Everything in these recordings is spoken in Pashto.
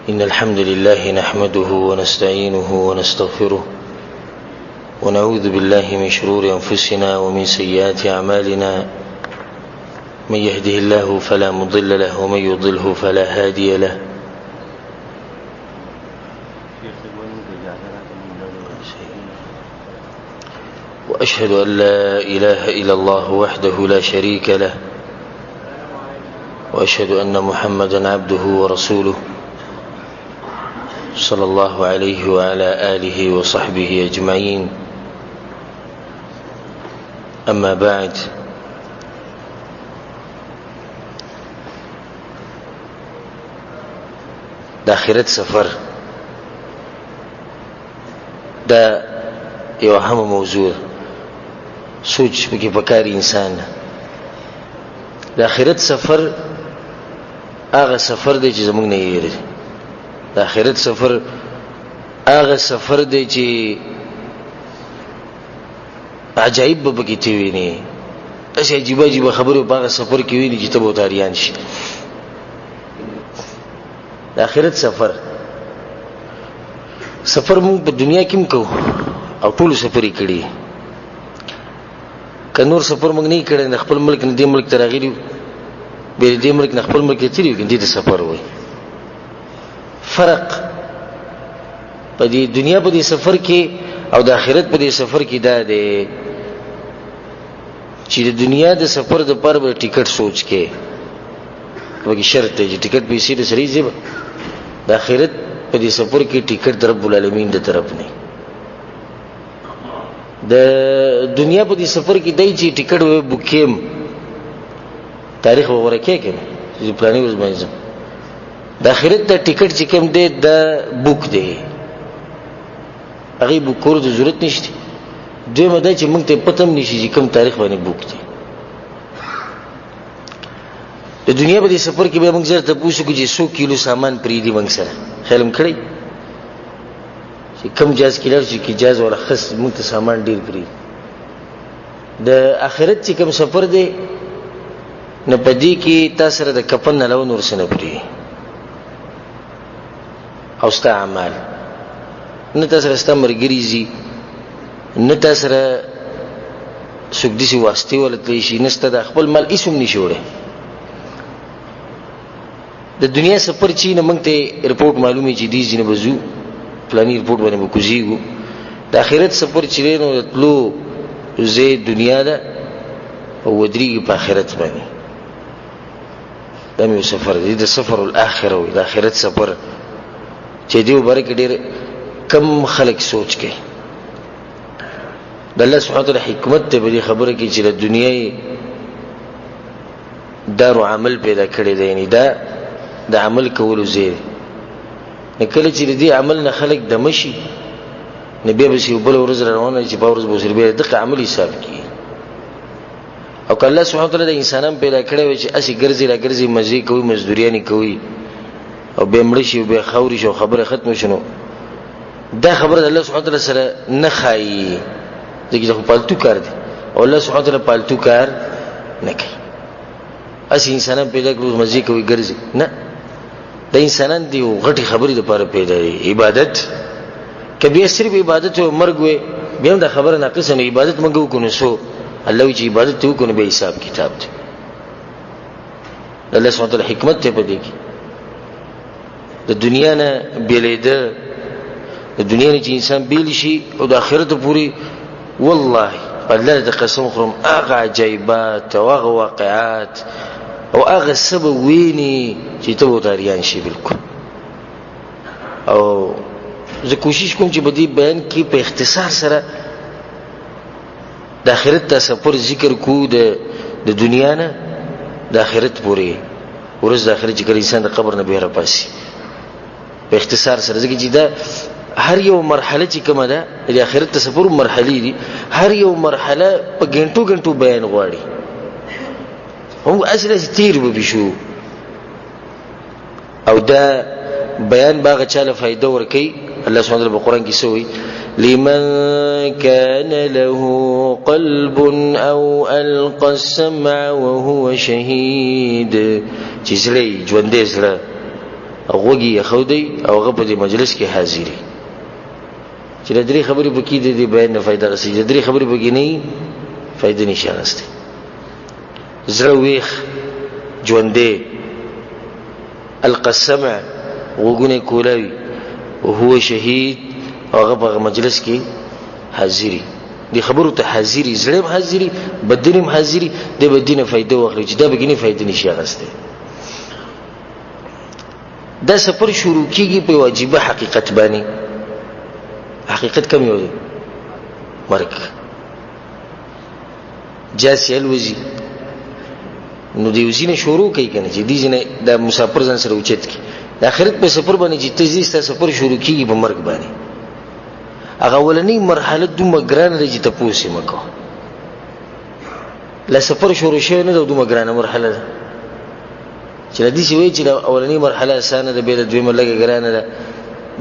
إن الحمد لله نحمده ونستعينه ونستغفره ونعوذ بالله من شرور أنفسنا ومن سيئات أعمالنا من يهده الله فلا مضل له ومن يضله فلا هادي له وأشهد أن لا إله إلا الله وحده لا شريك له وأشهد أن محمدا عبده ورسوله صلى الله عليه وعلى آله وصحبه أجمعين. أما بعد، دا آخرت سفر دا یو اهم موضوع سوچ پکې پکاري انسان. دا آخرت سفر هغه سفر دی چې زمونږ نه یېري. دا آخرت سفر هغه سفر دی چې عجایب به پکې ته ویني، داسې عجیبه عجیبه خبرې په هغه سفر کې ویني چې ته به وتاریان شي. دا آخرت سفر مونږ په دنیا کې هم کوو او ټولو سفر یې کړي. که نور سفر مونږ نه یې کړی، د خپل ملک نه دې ملک ته راغلي، بیا دې ملک نه خپل ملک ته تللي وي، دې ته سفر وایي. فرق په دې دنیا په دې سفر کې او د آخرت په دې سفر کې دا دی چې د دنیا د سفر د پر به ټیکټ سوچ کې وګي شرط دی چې ټیکټ پیسې د سړي زیبه. د آخرت په دې سفر کې ټیکټ د رب العالمین د طرف نه. د دنیا په دې سفر کې دی چې ټیکټ و بوکیم تاریخ ورکه کې چې پلاني ورځ باندې د آخرت د ټیکټ چې کوم دی د بوک دی، هغه بوک کول د ضرورت نشته. دویمه دا چې موږ ته پته هم نشي چې کوم تاریخ باندې بوک دی. د دنیا په دې سفر کې به موږ زر ته پوښتنه کوو چې 100 کیلو سامان پریدي موږ سره خیال هم کړی چې کم جاز کیلر چې جاز ولا خص موږ ته سامان ډیر پریدي. د آخرت چې کوم سفر دی نه پدې کې تاسو سره د کفن نه لون ورسنه پری او ستا اعمال نه تاسو سره ستا مرګريزي، نه تاسو سره سګديسي واسطه ولته شي، نه ست د خپل مال اسم نشوړي. د دنیا سفر چې نه موږ ته رپورټ معلومي چې دي جنه بزو پلاني رپورټ باندې وکوزيګو. د آخرت سفر چې نو تلو زه دنیا ده او ودري په آخرت باندې. دا مې سفر دی، د سفر الاخره او د آخرت سفر چې دی وبره کې ډېر کم خلک سوچ کوي. د الله سبحانه وتعالى حکمت ته به خبره کې چې د دنیا دار عمل پیدا کړی دی، یعنی دا د عمل کولو ځای. کله چې دې عمل نه خلک د مشي نبی به سی بل ورځ روانه چې په ورځ بوسر به دغه عمل حساب کی. او که الله سبحانه وتعالى د انسانان پیدا کړی وي چې اسی ګرځي را ګرځي مزي کوي مزدوریانی کوي او به مړ شي او به خوري شو خبره ختم شنو، دا خبره الله سبحانه وتعالى سره نه خایي دغه خو پالتو کار دی او الله سبحانه وتعالى پالتو کار نه کوي. اسی انسانان پیدا کړو مزي کوي ګرځي نه، د انسانان دی غټي خبرې لپاره پیدا دي. عبادت کبه صرف عبادت او مرګ وي بیا دا خبره ناقصه نه. عبادت موږ وکړو سو الله چې عبادت ته وکړو به حساب کتاب دی. الله سبحانه وتعالى حکمت ته پدې کې د دنیا نه بیلیده، د دنیا نه چې انسان بیل شي او د آخرت پوری والله الله د قسم خرم هغه عجایبات او هغه واقعات او هغه سبب ویني چې ته وتاریان شي بالکل. او زه کوشش کوم چې بدی بیان کې په اختصار سره د آخرت ته سفر ذکر کو د دنیا نه د آخرت پورې ورځ د آخرت چې کله انسان د قبر نه بهر پاسي په اختصار سره ځکه چې دا هر یو مرحله چې کومه ده د آخرت ته سفر مرحلې دي، هر یو مرحله په غنټو غنټو بیان غواړي. هم اصله تیر به شو او دا بیان باغ چاله فائدہ ورکي. الله سبحانه وتعالى بالقران کې سوې لمن كان له قلب او القى السمع وهو شهيد، چې زړه ژوندې زړه غوږی خودي او هغه په دې مجلس کې حاضرې چې د درې خبرې پکې د بیان نه فائدہ رسېږي، د درې خبرې پکې نه فائدې نشي راستي. زړه ویخ ژوندې القسمع وګونه کولاوي او هو شهید هغه په مجلس کې حاضرې دي خبرو ته حاضرې زړه حاضرې بدنم حاضرې د بدینه فائدې واخلي چې دا بګینه فائدې نشي راستي. دا سفر شروع کیږي په واجبه حقیقت باندې. حقیقت کوم یو دی؟ مرګ. جاسیل وزي نو دیوزینه شروع کوي کنه چې دیزنه د مسافر ځان سره اوچت کی د آخرت په سفر باندې چې تزيسته سفر شروع کیږي په مرګ باندې. هغه ولنی مرحله دومره ګرانه ده چې تاسو مکو لا سفر شروع شوی نه دومره ګرانه مرحله ده چې د دې شوی چې اولنی مرحله اسانه ده به د دویمه لګه ګرانه ده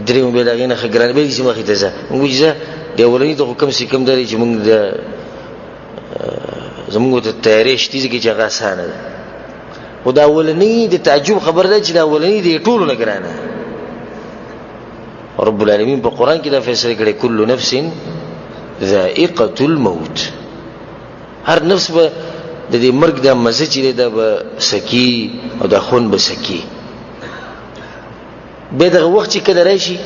دریم به دغه نه ګرانه به چې مخې ته ځه موږ ځه د اولنی ته کوم څه کم درې چې موږ د زموږ ته تاریخ دي چې هغه اسانه ده. او دا اولنی د تعجب خبر ده چې دا اولنی د ټولو نه ګرانه. رب العالمین په قران کې دا فیصله کړې کل نفس ذائقه الموت. هر نفس به د دې مرګ د مزه چې ده به سکی او د خون به سکی. به دغه وخت چې کله راشي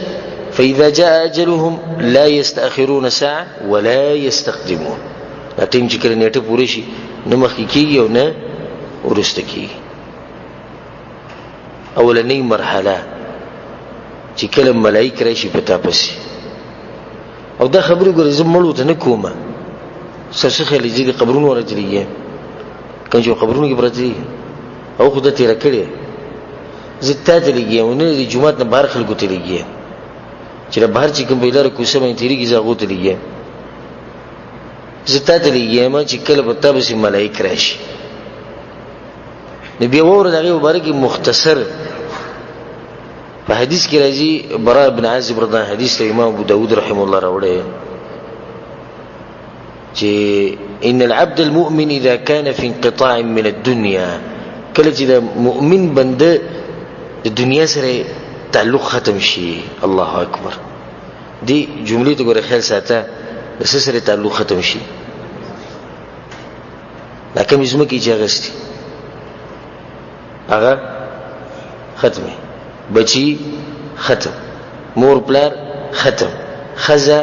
فاذا جاء اجلهم لا يستاخرون ساعه ولا يستقدمون. دا ټیم چې کله نیټه پوره شي نه مخکې کیږي او نه ورسته کیږي. اولنی مرحله چې کله ملائک راشي پتا پسي او دا خبرې ګورې زم مړو ته نه کومه سرسخه لږه قبرونو ورتلېږي کنجو قبرونو کې پرځي او خدای تیر کړی زته تلېږي او نه د جمعه نه بهر خلکو تلېږي چې بهر چې کوم بیلار کوسه باندې تیریږي زغو تلېږي زته تلېږي ما چې کله پتا پسي ملائک راشي. نبی اور دغه مبارک مختصر په حدیث کې راځي براء بن عازب رضی الله عنه حدیث له امام ابو داود رحم الله راوړی چې ان العبد المؤمن اذا كان في انقطاع من الدنيا کله چې د مؤمن بنده د دنیا سره تعلق ختم شي. الله اکبر. دی جملې ته ګوره خیال ساته د سره تعلق ختم شي. لکه مزمه کې چې غستی هغه ختمه بچی ختم مور پلار ختم خزه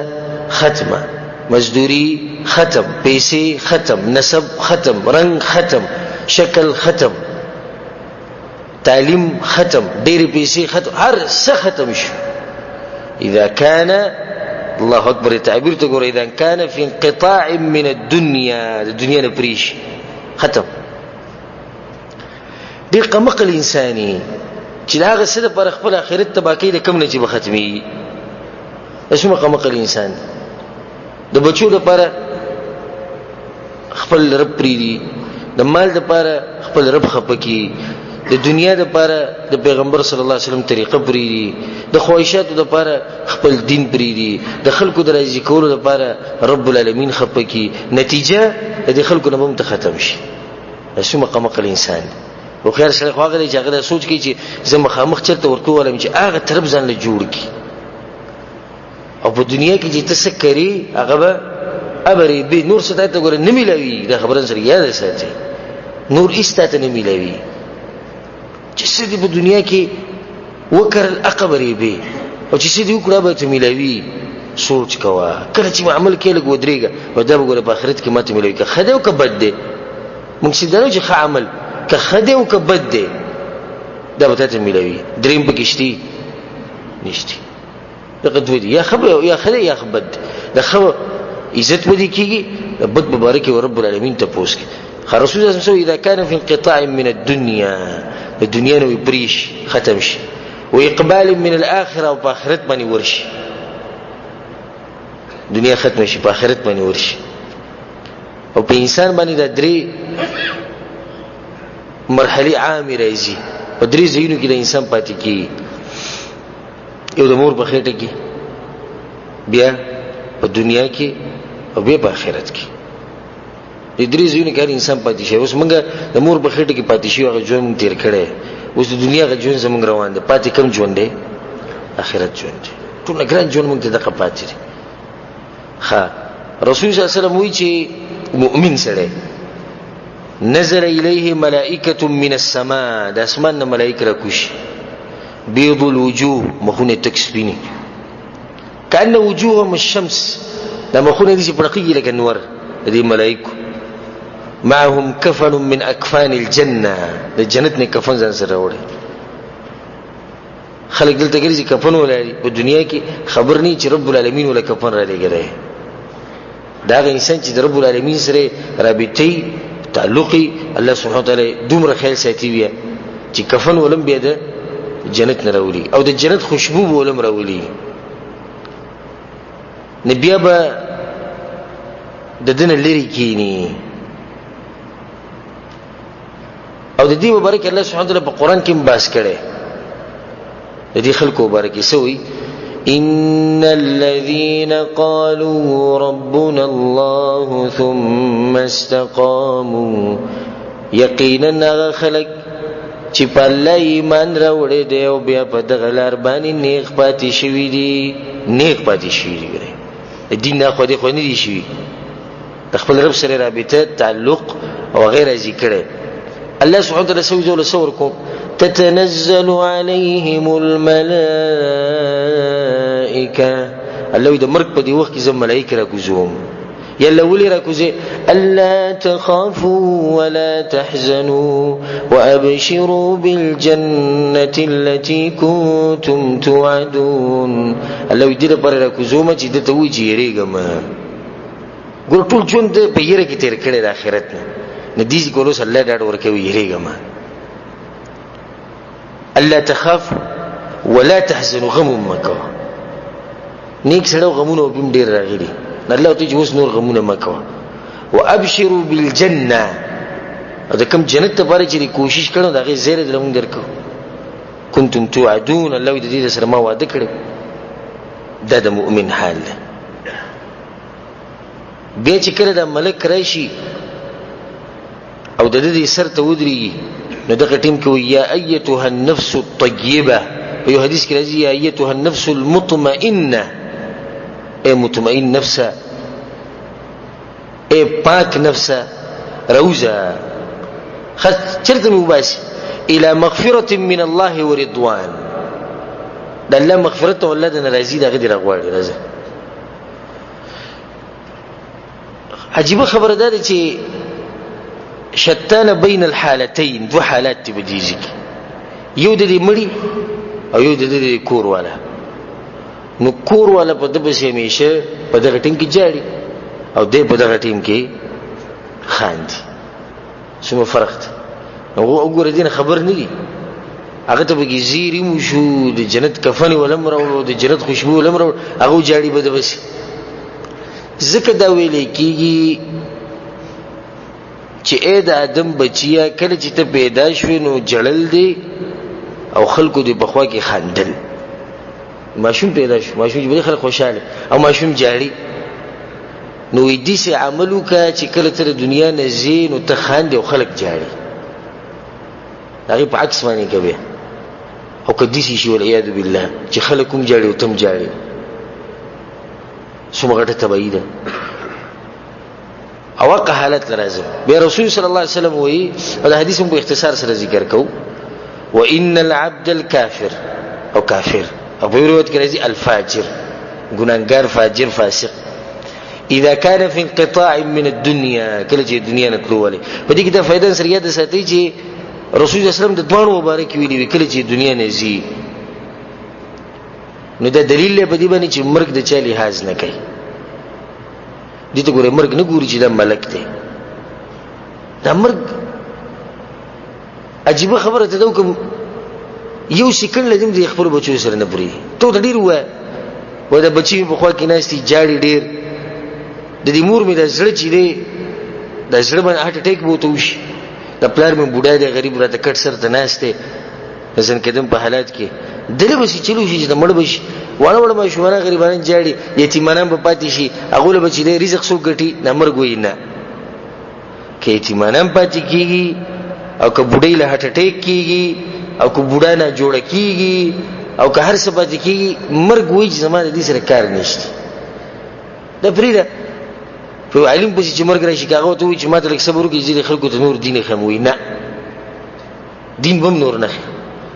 ختمه مزدوری ختم پیسې ختم نسب ختم رنگ ختم شکل ختم تعلیم ختم ډېر پیسې ختم هر څه ختم شو. اذا كان الله اکبر تعبیر ته ګوره اذا كان في انقطاع من الدنيا د دنیا نه پریش ختم. دې قمقل انساني چې هغه څه د پر خپل آخرت تباکی د کم نه چې به ختمي. اسمه قمقل انسان د بچو لپاره خپل رب پریدي د مال لپاره خپل رب خپکی د دنیا لپاره د پیغمبر صلی الله علیه وسلم طریقه پریدي د خواهشاتو لپاره خپل دین پریدي د خلکو د راضي کولو لپاره رب العالمین خپکی. نتیجه د خلکو نه هم ختم شي. اسمه قمقل انسان. او خیر سره خواغلی چې هغه سوچ کوي چې زه مخامخ چرته ورته ولم چې هغه طرف ځان له جوړ کی او په دنیا کې چې تاسو کوي هغه به ابري به نور څه ته ګور نه ملوي. دا خبره سره یاد ساتي نور ایستاته نه ملوي چې څه دی په دنیا کې وکړ الاقبري به او چې څه دی وکړه به ته ملوي. سوچ کوا کله چې عمل کې لګ ودرېګا او دا وګوره په آخرت کې ماته ملوي که خدای او که بد دی موږ سیدانو چې ښه عمل که خدای او که بد دی دا به ته ملوي. دریم پکشتي نشتی دغه دوی یا خبر یا خدای یا بد دا خو عزت ودی کیږي بد مبارک او رب العالمین ته پوس کی. رسول الله صلی الله علیه وسلم اذا كان في انقطاع من الدنيا الدنيا نو بريش ختم شي واقبال من الاخره او په اخرت باندې ورشي. دنیا ختم شي په اخرت باندې ورشي او په انسان باندې د درې مرحله عامه راځي او درې زینو کې د انسان پاتې کی. یو د مور په خېټه کې بیا په دنیا کې او بیا په آخرت کې د درې زینو کې انسان پاتې شي. اوس موږ د مور په خېټه کې پاتې شي هغه ژوند تیر کړي اوس د دنیا غ ژوند زمونږ روان دی پاتې کم ژوند دی آخرت ژوند دی ټول ګران ژوند مونږ ته دغه پاتې دی ها رسول صلی الله علیه وسلم وی چې مؤمن سره نزل الیه ملائکه من السماء د اسمان نه ملائکه راکوشي بيض الوجوه مخونه تکسبینی کأن وجوههم الشمس دا مخونه دي چې پړقېږي لکه نور دې ملائکه معهم كفن من اكفان الجنه د جنت نه کفن ځان سره وړي خلک دلته ګرځي کفن ولري په دنیا کې خبر نه چې رب العالمین ولا کفن را لګره دا انسان چې د رب العالمین سره رابطي تعلقي الله سبحانه وتعالى دومره خیال ساتي وي چې کفن ولم بیا د جنت نه راولي او د جنت خوشبو ولم راولي نبي ابا د دین لري کینی او د دې مبارک الله سبحانه وتعالى په قران کې باس کړي د دې خلکو مبارک سوی ان الذين قالوا ربنا الله ثم استقاموا یقینا خلق چې په الله ایمان راوړي دی او بیا په دغه لار باندې نیک پاتې شوی دي نیک پاتې شوی دی دین نه خو دې خو نه دي شوی خپل رب سره رابطه تعلق او غیره ذکر الله سبحانه وتعالى سوي ذول صوركم تتنزل عليهم الملائكه الله اذا مرق بدي وخت زم ملائكه راكوزوم يلا ولي راكوزي الا تخافوا ولا تحزنوا وابشروا بالجنه التي كنتم توعدون الله يدير پر راكوزوم چې د توجي یریګم ګور ټول ژوند په یره کې تیر کړي د آخرت نه ندیز کولو صلی الله ډاډ ورکوي یریګم الا تخاف ولا تحزن غم مکو نیک سره غمونه وبم ډیر راغلي الله ته جوس نور غمونه مکو وابشروا بالجنه دا کوم جنت ته پاره چې کوشش کړو دا غي زیره درمون درکو کنتم توعدون الله دې سره ما وعده کړو دا د مؤمن حال بیا چې کړه د ملک راشي او د دې سر ته ودري نو دغه ټیم کې یا ايتها النفس الطيبه په یو حدیث کې راځي یا ايتها النفس المطمئنه اي مطمئن نفسه اي پاک نفسه روزه چرته مباش الى مغفرة من الله ورضوان د الله مغفرت او الله د ناراضي دغه دی راغواړي راځي عجيبه خبره ده چې شتان بين الحالتين دو حالات تبديجي یو د دې مړی او یو د دې کور والا نو کور والا په دغه همیشه په دغه ټیم کې جاړي او دې په دغه ټیم کې خاندي څه فرق ده نو وګوره دین خبر نه دي هغه ته بګی زیری مو شو د جنت کفن ولم راو د جنت خوشبو ولم راو هغه جاړي بده بس زکه دا ویلې کیږي چې اې د ادم بچیا کله چې ته پیدا شوې نو جړل دی او خلکو دی بخوا کې خندل ماشوم پیدا شو ماشوم چې خلک خوشاله او ماشوم جاړي نو دې سه عملو کا چې کله تر دنیا نه زین او ته خاندي او خلک جاړي هغه په عکس باندې کوي او کدي شي والعياذ بالله چې خلکم جاړي او تم جاړي څومره تبعی ده او واقع حالت لازم به رسول صلی الله علیه وسلم وی دا حدیث په اختصار سره ذکر کو وان العبد الكافر او کافر او په روایت کې راځي الفاجر ګناګار فاجر فاسق اذا كان في انقطاع من الدنيا کله چې دنیا نه تلواله په دې کې دا فائدہ سره یاد ساتي چې رسول صلی الله علیه وسلم د دوانو مبارک ویلي کله چې دنیا نه زی نو دا دلیل په دې باندې چې مرګ د چا لحاظ نه کوي دې ته ګوره مرګ نه ګوري چې دا ملک دی دا مرګ عجیب خبره ته دا کوم یو سکند لازم دې خپل بچو سره نه پوری ته ډیر و دا بچی په خوا کې ناشتي جاړي ډیر د دې مور مې د زړه چې دی د زړه باندې هارت اٹیک بوته وشي د پلار مې بوډا دی غریب راته کټ سره ته ناشته ځن کدم په حالات کې دله به چلو شي چې مړ بشي وړ ما شو نه غریبان جاړي یتیمانان په پاتې شي هغه له بچی دی رزق سو ګټي نه مرګ وینا کې یتیمانان پاتې کیږي او که بوډۍ له هارت اٹیک کیږي او کو بوډا نه جوړ کیږي او که هر څه پاتې کیږي مرګ وایي چې زما د دې سره کار نشته دا فریدا په علم په چې مرګ راشي کاغه ته وایي چې ماته لک صبر وکړي چې خلکو ته نور دین خموي نه دین بم نور نه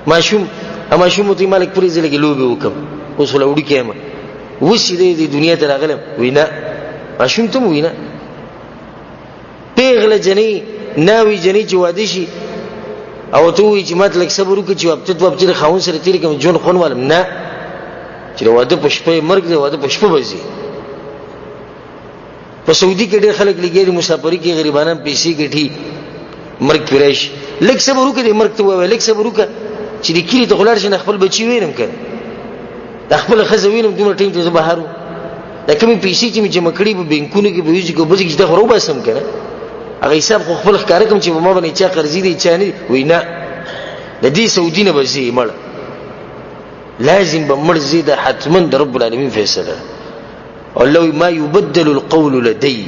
ماشوم ته مالک پرې ځل کې لوبي وکم اوس ولا وډی کېم وسی دې دنیا ته راغلم وینا ماشوم ته وینا پیغله جنې ناوي جنې چې واده شي او ته وی چې ماته لک صبر وکړي چې وخت ته خاون سره تیر کوم جون خون والم نه چې واده پښپې مرګ دی واده پښپې وځي په سعودي کې ډېر خلک لګي مسافرۍ کې غریبانان پیسې ګټي مرګ پرېش لک صبر وکړي مرګ ته وای لک صبر وکړه چې د کلی ته غلار شنه خپل بچي وینم کړه د خپل خزوینم دومره ټیم ته بهارو دا کومې پیسې چې جمع کړې په بانکونو کې به یوځي کو بځي چې د خرو باسم کړه هغه حساب خو خپل ښکار کوم چې ما باندې چا قرضې دي چا نه وینا د دې سعودي نه بځي مړ لازم بمړ زید حتما د رب العالمین فیصله الله ما يبدل القول لدي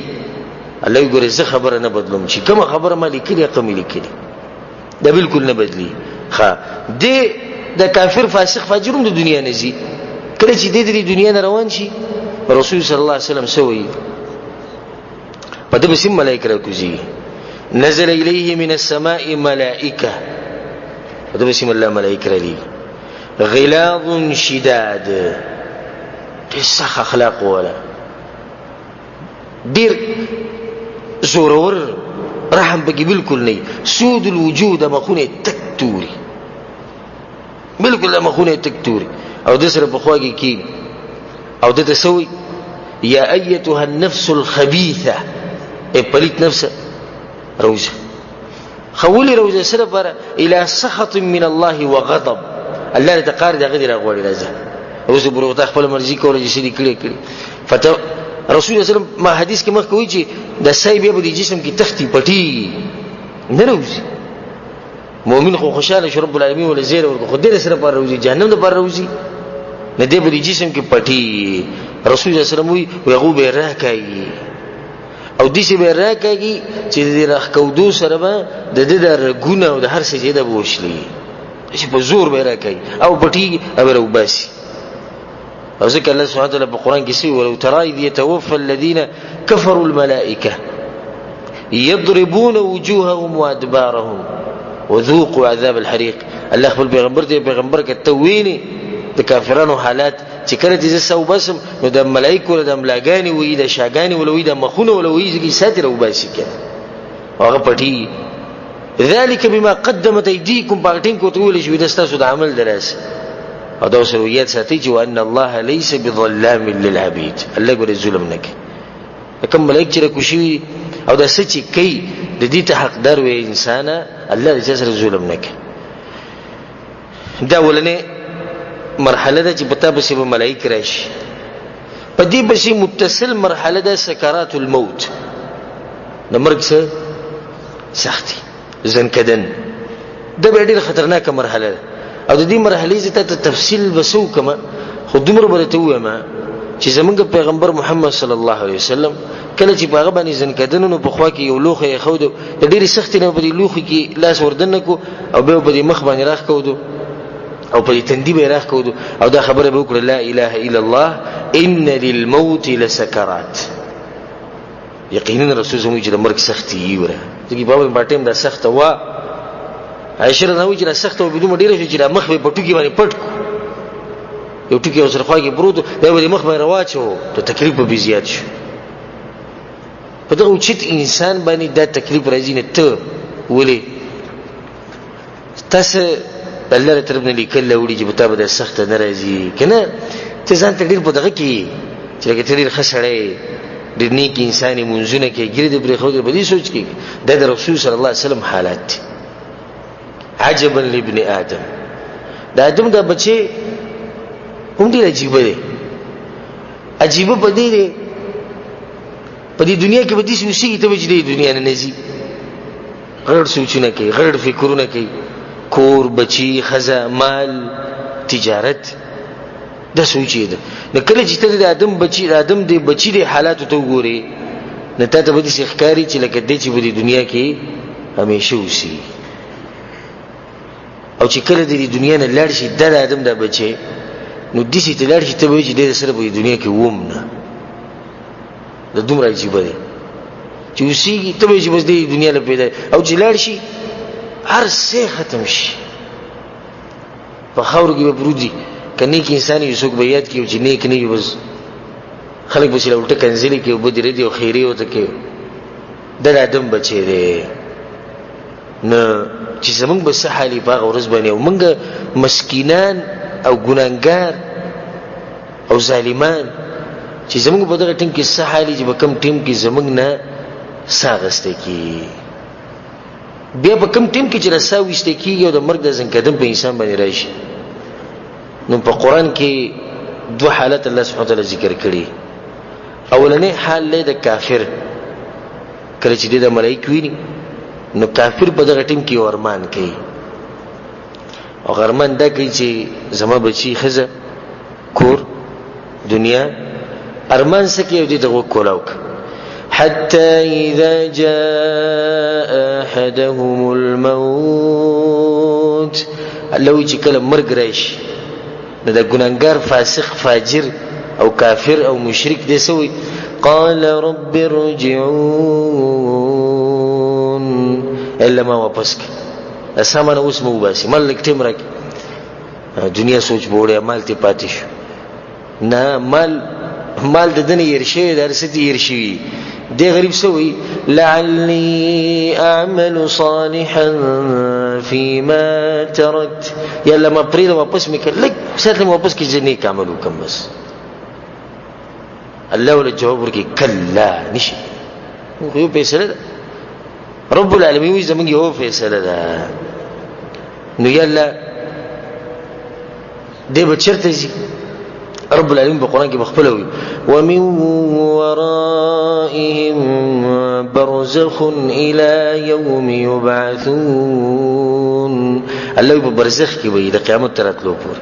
الله يقول زه خبره نه بدلوم چې کوم خبره ما لیکلي قوم لیکلي دا بالکل نه بدلی ښا د کافر فاسق فاجرم د دنیا نه زی کله چې د دنیا نه روان شي رسول صلی الله علیه وسلم سوی په دې بسم ملائکه راکوزي نزل الیه من السماء ملائکه په دې بسم الله ملائکه علی غلاظ شداد تسخ اخلاق ولا دیر زورور رحم بقي بالكل ني سود الوجود مخونه تكتوري بالكل مخونه تكتوري او دسر بخواږي کی او د تسوي يا ايتها النفس الخبيثه پلیت نفس روزه خولي روزه سره پر الى سخط من الله وغضب الله تقار د غدي راغوري راځه روزه بروته خپل مرزي کوله چې دي کړي فت رسول الله صلی الله علیه وسلم ما حدیث کې مخ کوي چې د سایب به د جسم کې تختی پټي نه روزي مؤمن خو خوشاله شو رب العالمین ول زیر ورکو خو دې سره پر روزي جهنم د پر روزي نه دې به د جسم کې پټي رسول الله صلی الله علیه وسلم وي غوبه راکای او دې به راکای چې دې راخ کودو سره به د دې درګونه او د هر څه دې د بوشلي چې په زور به راکای او پټي او روباسي او ذکر الله سبحانه وتعالى بالقرآن كسي ولو ترى إذ يتوفى الذين كفروا الملائكة يضربون وجوههم وأدبارهم وذوقوا عذاب الحريق الله خپل پیغمبر دې پیغمبر کې تویني د کافرانو حالات چې کله دې سو بسم نو د ملائکه د املاګانی وې د شاګانی ولوي د مخونه ولوي چې ساتره وباسي کې هغه پټي ذلك بما قدمت ايديكم باغټین کو تقول شو د تاسو د عمل دراسه او دا سرویات ساتي چې وان الله ليس بظلام للعبيد الله ګور ظلم نه کوي کوم ملائک چې کوشي او دا سچي کوي د دې ته حقدار وي انسان الله دې سره ظلم نه کوي دا ولنه مرحله ده چې پتا به سبب ملائک راشي په دې به متصل مرحله ده سکرات الموت د مرګ سره سختي زنکدن دا به ډېر خطرناکه مرحله ده او د دې مرحلې ته تفصیل وسو کما خو دومره برته وایم چې زمونږ پیغمبر محمد صلی الله علیه وسلم کله چې باغ باندې زنکدنونو په خوا کې یو لوخه خو د ډېری سخت نه په دې لوخه کې لاس وردن کو او به په دې مخ باندې راخ کو او په دې تندې به راخ کو او دا خبره به وکړه لا اله الا الله ان للموت لسکرات یقینا رسول الله چې د مرګ سختي یوره ځکه په ټیم دا سخت وا عائشہ نو چې سخت او بدوم ډیره چې مخ به پټو کې باندې پټ یو ټکی اوسره خواږي برود دا به مخ باندې رواچو ته تکلیف به زیات شو په دا اوچت انسان باندې دا تکلیف راځي نه ته ولې تاسو الله تر ابن لیکل وړي چې بتا به سخت ناراضي کنه ته ځان ته ډیر په دغه کې چې لکه ډیر خسړې ډیر نیک انساني منځونه کې ګرځي د بری خو د بدی سوچ کې د رسول صلی الله علیه وسلم حالات عجبا لابن آدم دا آدم دا بچه هم دیر عجیبه ده عجیبه پا ده پا دی دنیا که بدی سوچی که تبچ ده دنیا ننزی غیر سوچونه که غیر فکرونه که کور بچی خزا مال تجارت دا سوچی ده نکله چی تا ده آدم بچی ده حالاتو تو گوره نتا تا بدی سیخکاری چی لکه ده چی بدی دنیا که همیشه اوسی او چې کله د دنیا نه لاړ شي د آدم د بچي نو د دې ته لاړ شي ته به چې د سره په دنیا کې ووم نه د دومره عجیب دی چې وسیږي ته به چې بس د دنیا له پیدا او چې لاړ شي هر څه ختم شي په خاور کې به پروتي کني کې انسان یو څوک بیات کې چې نیک نه وي بس خلک به چې الټه کنځلي کې وبد ردی او خیری وته کې د آدم بچي دی نه چې زمونږ به حالي باغ ورځ باندې او موږ مسکینان او ګناګار او ظالمان چې زمونږ په دغه ټیم کې حالي چې په کم ټیم کې زمونږ نه ساغسته کی بیا په کم ټیم کې چې رساويسته کیږي او د مرګ د ځنکدم په انسان باندې راشي نو په قران کې دوه حالت الله سبحانه وتعالى ذکر کړي اولنې حال له د کافر کله چې د ملائکه ویني نو کافر په دغه ټیم کې ورمان کوي او غرمان دا کوي چې زما بچي خزه کور دنیا ارمان سکه او دغه کولاوک حتى إذا جاء أحدهم الموت لو چې کله مرګ راشي نو د ګناګار فاسق فاجر او کافر او مشرک دې سوی قال رب ارجعون الا ما واپس اسمانه اوس مو باسي ملک ټیم راک دنیا سوچ بوړې مال ته پاتې شو نه مال د دنیا يرشي درستی يرشي دی غریب سوی لعلی اعمل صالحا فيما تركت یلا ما پرید واپس میکړ لګ ساتل واپس کی جنې عمل وکم بس الله ول جواب ورکی کلا نشي یو فیصله رب العالمین وي زمونږ یو فیصله ده نو یلا دی بچرته زی رب العالمین په قران کې مخفلوي ومن ورائهم برزخ الى يوم يبعثون الله په برزخ کې وي د قیامت تر اتلو پور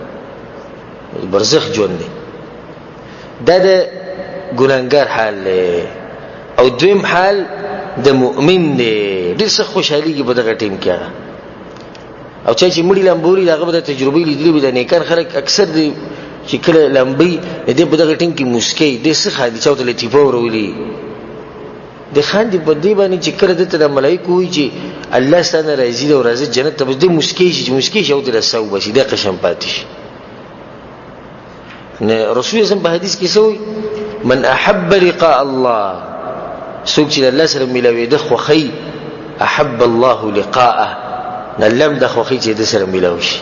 برزخ ژوند دا د ګناګار حال او دویم حال د مؤمن دی ډېر څه خوشحالي کې په دغه ټیم کې او چې مړي لامبوري دغه د تجربې لیدلې د نیکان خلک اکثر دی چې کله لمبي دې په دغه ټیم کې مسکی دې څه خالي چاوته لطیفه ورولي د خان دې بدی باندې چې کله دته د ملائکه وي چې الله ستانه راځي او راځي جنت ته دې مسکی شي مسکی شو دې رسو بشي د قشم پاتې نه رسول الله په حدیث کې سوی من احب لقاء الله سوق چې الله سره ملوي د خوخي احب الله لقاءه نلم د خوخي چې د سره ملوي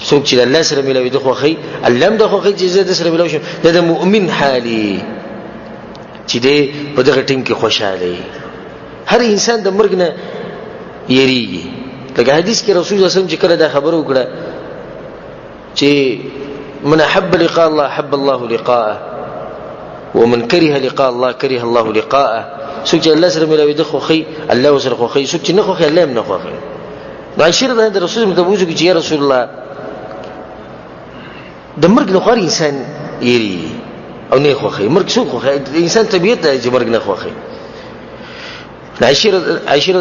سوق چې الله سره ملوي د خوخي الله د خوخي چې د سره ملوي شو د مؤمن حالي چې دې په دغه ټیم کې خوشاله هر انسان د مرګ نه یریږي لکه حدیث کې رسول الله صلی الله علیه وسلم چې کله دا خبره وکړه چې من احب لقاء الله احب الله لقاءه ومن كره لقاء الله كره الله لقاءه سوق چې الله سره ملوي د خوخي الله سره خوخي سوق چې نه خوخي الله هم نه خوخي معاشر د رسول الله متبوځو چې یا رسول الله د مرګ نه خوري انسان یری او نه خوخي مرګ څو خوخي انسان طبيعت دی چې مرګ نه خوخي عائشه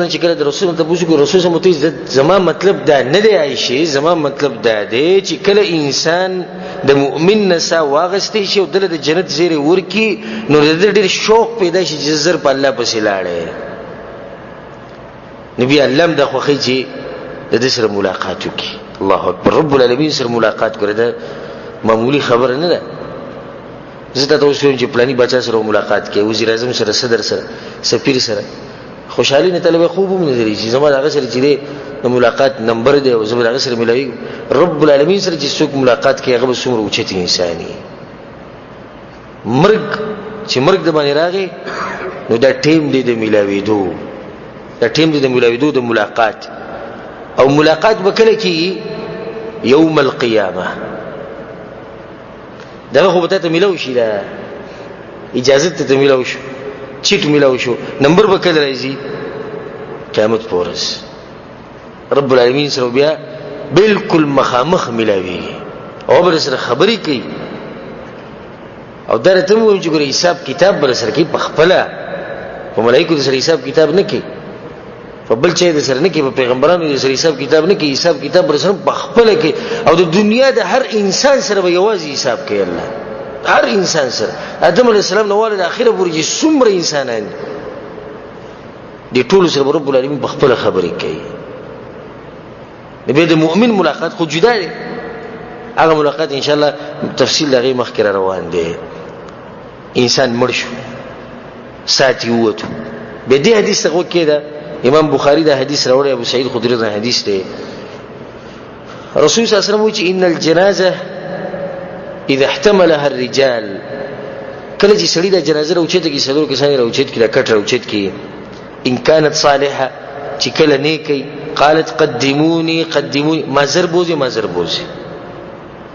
چې کله د رسول الله تبوځو رسول الله متي زما مطلب دا نه دی عائشه زما مطلب دا دی چې کله انسان د مؤمن نسا واغستې شي او د جنت زیره ورکی نو د ډېر شوق پیدا شي چې زر په الله پسې لاړې نبی الله د خوخي چې د دې سره ملاقات وکي الله اکبر رب العالمین سره ملاقات کړه دا معمولی خبر نه ده زه ته اوس چې پلاني بچا سره ملاقات کوي وزیر اعظم سره صدر سره سفیر سره خوشحالي نه طلب خوب هم نه لري چې زما هغه سره چې د ملاقات نمبر دی او زما هغه سره ملوي رب العالمین سره چې څوک ملاقات کوي هغه به څومره اوچت انساني مرګ چې مرګ د باندې راغی نو دا ټیم دی د ملاویدو دا ټیم دی د ملاویدو د ملاقات او ملاقات وکړه کی یوم القیامه دا خو به ته ملو شي دا اجازه ته ملو شو چیټ ملو شو نمبر به کله راځي قیامت پورس رب العالمین سره بیا بالکل مخامخ ملاوي او بل سره خبرې کوي او درته مو چې ګورې حساب کتاب بل سره کوي په خپل او ملائکه سره حساب کتاب نه کوي فبل چې د سره نه کې په پیغمبرانو د سره حساب کتاب نه کې، حساب کتاب پر سره بخپل کې، او د دنیا د هر انسان سره به یوازې حساب کوي الله، هر انسان سره. آدم علیه السلام نو ولې د اخره پورې څومره انسانان دي ټول سره رب العالمین بخپل خبرې کوي. نبی د مؤمن ملاقات خو جدا دی، هغه ملاقات ان شاء الله تفصیل لغه مخکې روان دی. انسان مړ شو ساتي وته به دې حدیث څنګه کېده؟ امام بخاری دا حدیث راوړی، ابو سعید خدری دا حدیث دی. رسول صلی الله علیه وسلم وایي چې ان الجنازه اذا احتملها الرجال، کله چې سړی د جنازه راوچته کې څلور کسان راوچت کې، دا کټ راوچت کې، ان كانت صالحه چې کله نیکی، قالت قدموني قدموني، مازر بوزي مازر بوزي،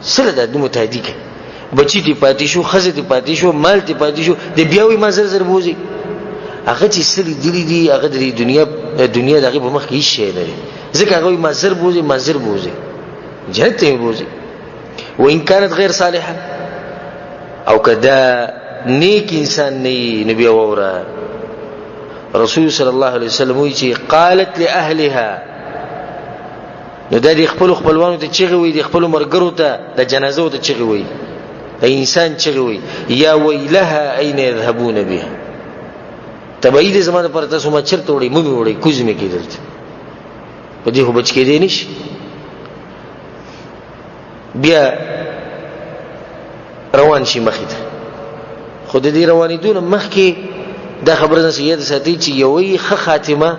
سره د متعدی کې بچی تی پاتې شو، خزه تی پاتې شو، مال تی پاتې شو، د بیاوی مازر زر بوزي. هغه چې سړي دلی دي هغه د دنیا دغه په مخ کې هیڅ شی نه دی، ځکه هغه مازر بوزي مازر بوزي، جنت ته بوزي. وان كانت غیر صالحه، او کدا نیک انسان نه نبی اوره. رسول صلی الله علیه وسلم وی چې قالت لاهلها، نو د خپل خپلوانو ته چیغي وي، د خپل مرګرو ته د جنازو ته چیغي وي، د انسان چیغي وي، یا ویلها اين يذهبون بها، تبعید زمانه پر تاسو ما چرته وړي مې وړي کوزمه کېدل، په دې هو بچ کې دی نشي. بیا روان شي مخې ته، خود دې روانېدون مخکې دا خبره نه سید ساتي چې یوې ښه خاتمه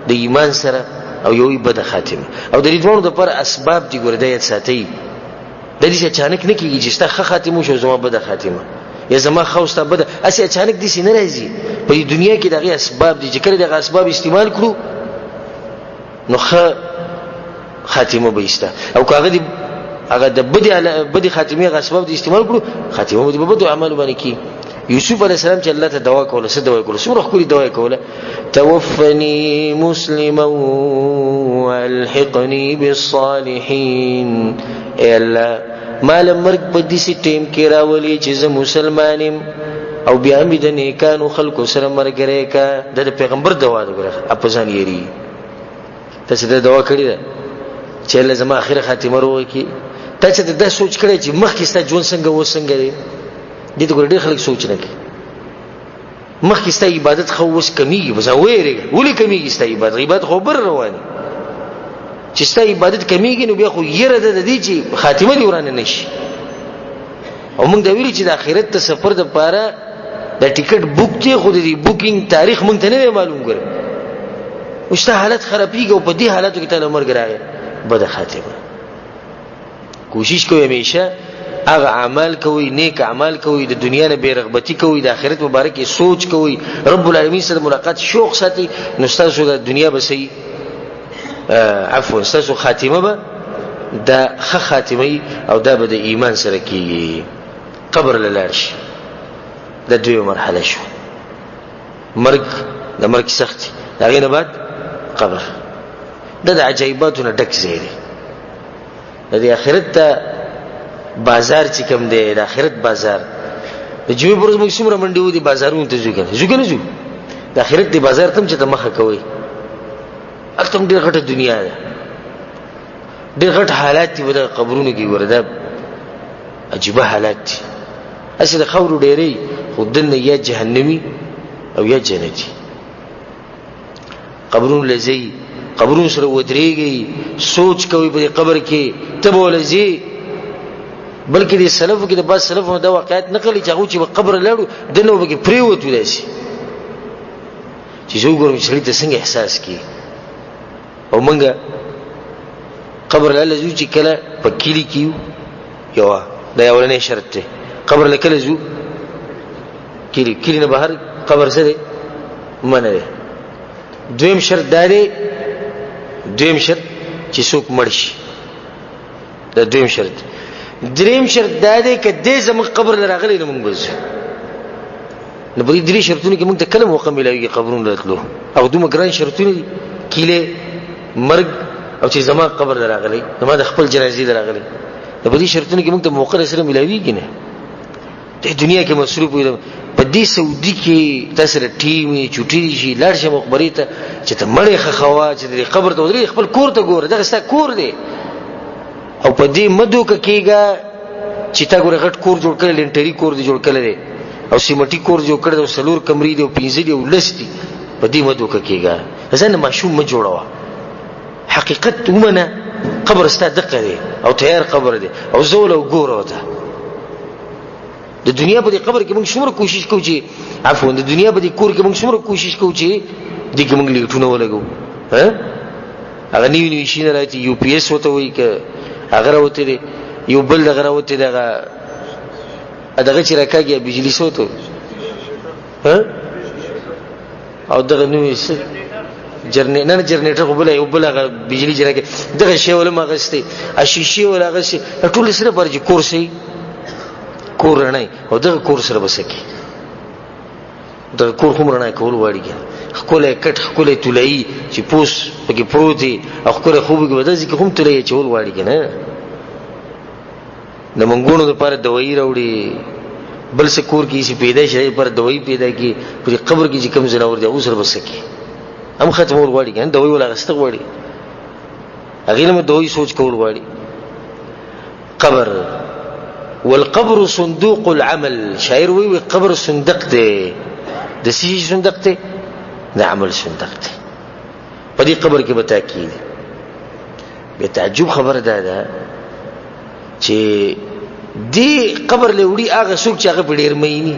د ایمان سره او یوې بد خاتمه، او د دې دوه د پر اسباب دي ګور دایت ساتي. د دې اچانک نه کیږي چې ښه خاتمه شو زما بد خاتمه، یا زما خوسته بد، اسی اچانک دي سینه راځي. په دنیا کې دغه اسباب دي چې کله دغه اسباب استعمال کړو نو ښه خاتمه به ایسته، او کاغه دي هغه د بدی خاتمه غ اسباب دي استعمال کړو، خاتمه به بد عمل باندې کی. یوسف علیہ السلام چې الله ته دعا کوله، څه دعا کوله؟ څومره خوري دعا کوله، توفنی مسلما والحقنی بالصالحین. ای الله مال مرګ په دې سټیم کې راولي چې زه مسلمانم او بیا مې د نیکانو خلکو سره مرګره کا. د پیغمبر دعا ده ګره اپزان یری ته څه دعا کړی ده چې الله زما اخر خاتمه وروي کی. ته څه د سوچ کړی چې مخکې ستا ژوند څنګه وسنګ دی؟ دې ته ګور ډېر خلک سوچ نه کوي. مخکې ستا عبادت خو وس کمیږي، بس وېریږي ولې کمیږي ستا عبادت خو بر رواني چې ستا عبادت کمیږي نو بیا خو یره د دې چې خاتمه دی ورانه نشي. او موږ دا ویلي چې د آخرت ته سفر د پاره د ټیکټ بوک ته خو دې بوکینګ تاریخ موږ ته نه معلوم ګر، وشته حالت خرابېږي او په دې حالاتو کې ته مرګ راغی بد خاتمه. کوشش کوئ همیشه هغه اعمال کوي، نیک اعمال کوي، د دنیا نه بے رغبتی کوي، د آخرت مبارکه سوچ کوي، رب العالمین سره ملاقات شوق ساتي، نو تاسو د دنیا به صحیح عفوا تاسو خاتمه به د ښه خاتمه او د به د ایمان سره کیږي. قبر للارش د دوی مرحله شو، مرګ د مرګ سختي، هغه نه بعد قبر د عجایباتونه ډک ځای دی. د آخرت ته بازار چې کوم دی، د آخرت بازار د جمعې پر ورځ موږ څومره منډې ودی بازارونو ته ځو کنه ځو، د آخرت دی بازار تم چې ته مخه کوي، الته ډېر غټه دنیا ده، ډېر غټ حالات دي د قبرونو کې ورده، عجیبه حالات دي. اصل د خورو ډېرې خودنه یا جهنمی او یا جنتی. قبرونو لزی قبرونو سره ودرېږي، سوچ کوي په قبر کې تب ولزی. بلکې د سلفو کې د بعض سلفو دا واقعیت نقل چې هغه چې په قبر لاړو دنه به کې پریوت وداسي چې زه وګورم چې ته څنګه احساس کی. او مونږه قبر لاله زو چې کله په کلی کیو یو دا اولنې شرط دی، قبر لکله زو کلی نه بهر قبر سره منه دی. دویم شرط دی، دویم شرط چې څوک مړ شي، دا دویم شرط. دریم شرط دا دی چې دې زموږ قبر لراغلی نه مونږ وځو. نو په دې درې شرطونو کې مونږ ته کله موقع ملایږي قبرونو راتلو، او دومره ګران شرطونه دي، کله مرګ او چې زما قبر لراغلی، زما د خپل جنازې لراغلی. نو په دې شرطونو کې مونږ ته موقع سره ملایږي نه. د دنیا کې مصروف وي، په دې سعودي کې تاسو ر ټیمي چټي شي لاړ شي مخبري ته چې ته مړې خخوا چې د قبر ته ودرې خپل کور ته ګوره دغه ستا کور دی او په دې مدو کېګا چې تا ګوره غټ کور جوړ کړل لنټري کور دی جوړ کړل او سیمټي کور جوړ کړل او سلور کمرې دی او پنځه دی او لستی په دې مدو کېګا ځنه ماشوم ما جوړوا حقیقت ومنه قبر ستا دقه دی او تیار قبر دی او زول او ګوره وته د دنیا په قبر کې موږ څومره کوشش کوو چې عفوا د دنیا په کور کې موږ څومره کوشش کوو چې دې کې موږ لیټونه ولګو ها هغه نیو شي نه راځي یو پی ایس وته وای ک هغه راوته دی یو بل دغه راوته دغه چې راکاږي بجلی سوته ها او دغه نو جنریټر خو بل یو بل هغه بجلی جره کې دغه شی ولما غسته اشیشي ولا غسه ټول سره برج کورسي کور نه او دغه کور سره بسکی دغه کور کوم رانه کول واړی خپل کټ خپل تولای چې پوس پکې پروتي او خپل خوب کې ودځي کوم تولای چول واړی کنه د منګونو لپاره دوايي راوړي بل څه کور کې شي پیدا شي پر دوايي پیدا کی پر قبر کې چې کوم زناور دی او سره بسکی هم ختمول واړی کنه دوايي ولا غسته واړی هغه له دوايي سوچ کول واړی قبر والقبر صندوق العمل شاعر وی قبر صندوق دی د سې صندوق دی د عمل صندوق دی په دې قبر کې به تاکید به تعجب خبر ده چې دې قبر له وړي هغه څوک چې هغه ډیر مېنی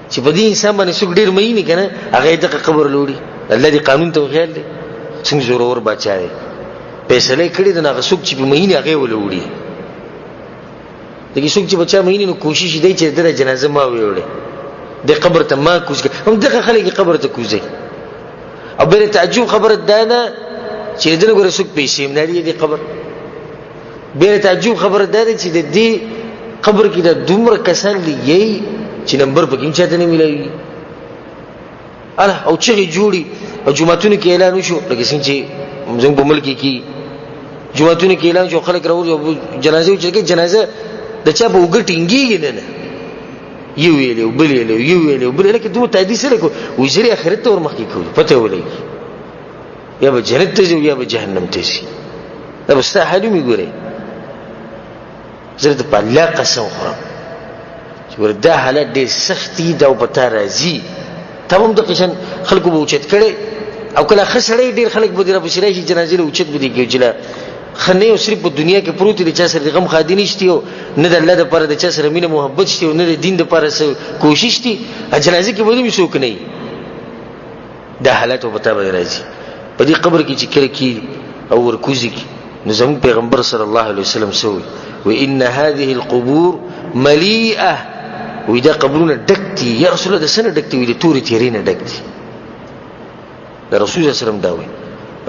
چې په دې انسان باندې څوک ډیر مېنی کنه هغه د قبر له وړي الله دې قانون ته خیال دی څنګه زورور بچای فیصله کړی د هغه څوک چې په مېنی هغه ول وړي دغه څوک چې بچا مېنی نو کوشش دی چې د جنازه ما ویوړي د قبر ته ما کوز هم دغه خلک قبر ته کوزي او بل تعجب خبر ده چې دغه ګره څوک پیسې مناري دی قبر بل تعجب خبر ده چې د دې قبر کې د دومره کسان دی چې نمبر پکې چاته نه ملایي او چې جوړي او جمعتون کې اعلان وشو لکه څنګه چې موږ په ملک کې جمعتون کې اعلان شو خلک راوړي جنازه چې جنازه د چا په وګټینګي نه یو ویلو بل ویلو یو ویلو بل لکه دوه تعدی سره کو وزري اخرت ته ورمخکې کوي پته ولګي یا به جنت ته یا به جهنم ته شي دا بس حالو می ګوري زه د الله قسم خورم چې وردا حالت ډېر سختي دا په تا راځي تمام د قشن خلکو به اوچت کړي او کله خسړې ډېر خلک به در په شریعه جنازې له اوچت بده کېږي خنه او صرف په دنیا کې پروت دي چې سره غم خادي نشته نه د الله د پر د چا سره مینه محبت شته نه د دین د پر کوشش دي جنازه کې ولې مسوک نه دا حالت په تابع راځي په دې قبر کې چې کړه کې او ورکوزي نظام پیغمبر صلی الله علیه وسلم سوي وان هذه القبور مليئه وإذا قبرنا دكتي يا رسول الله ده سنه دكتي وإذا توري تيرين دكتي ده رسول الله صلى الله عليه وسلم داوي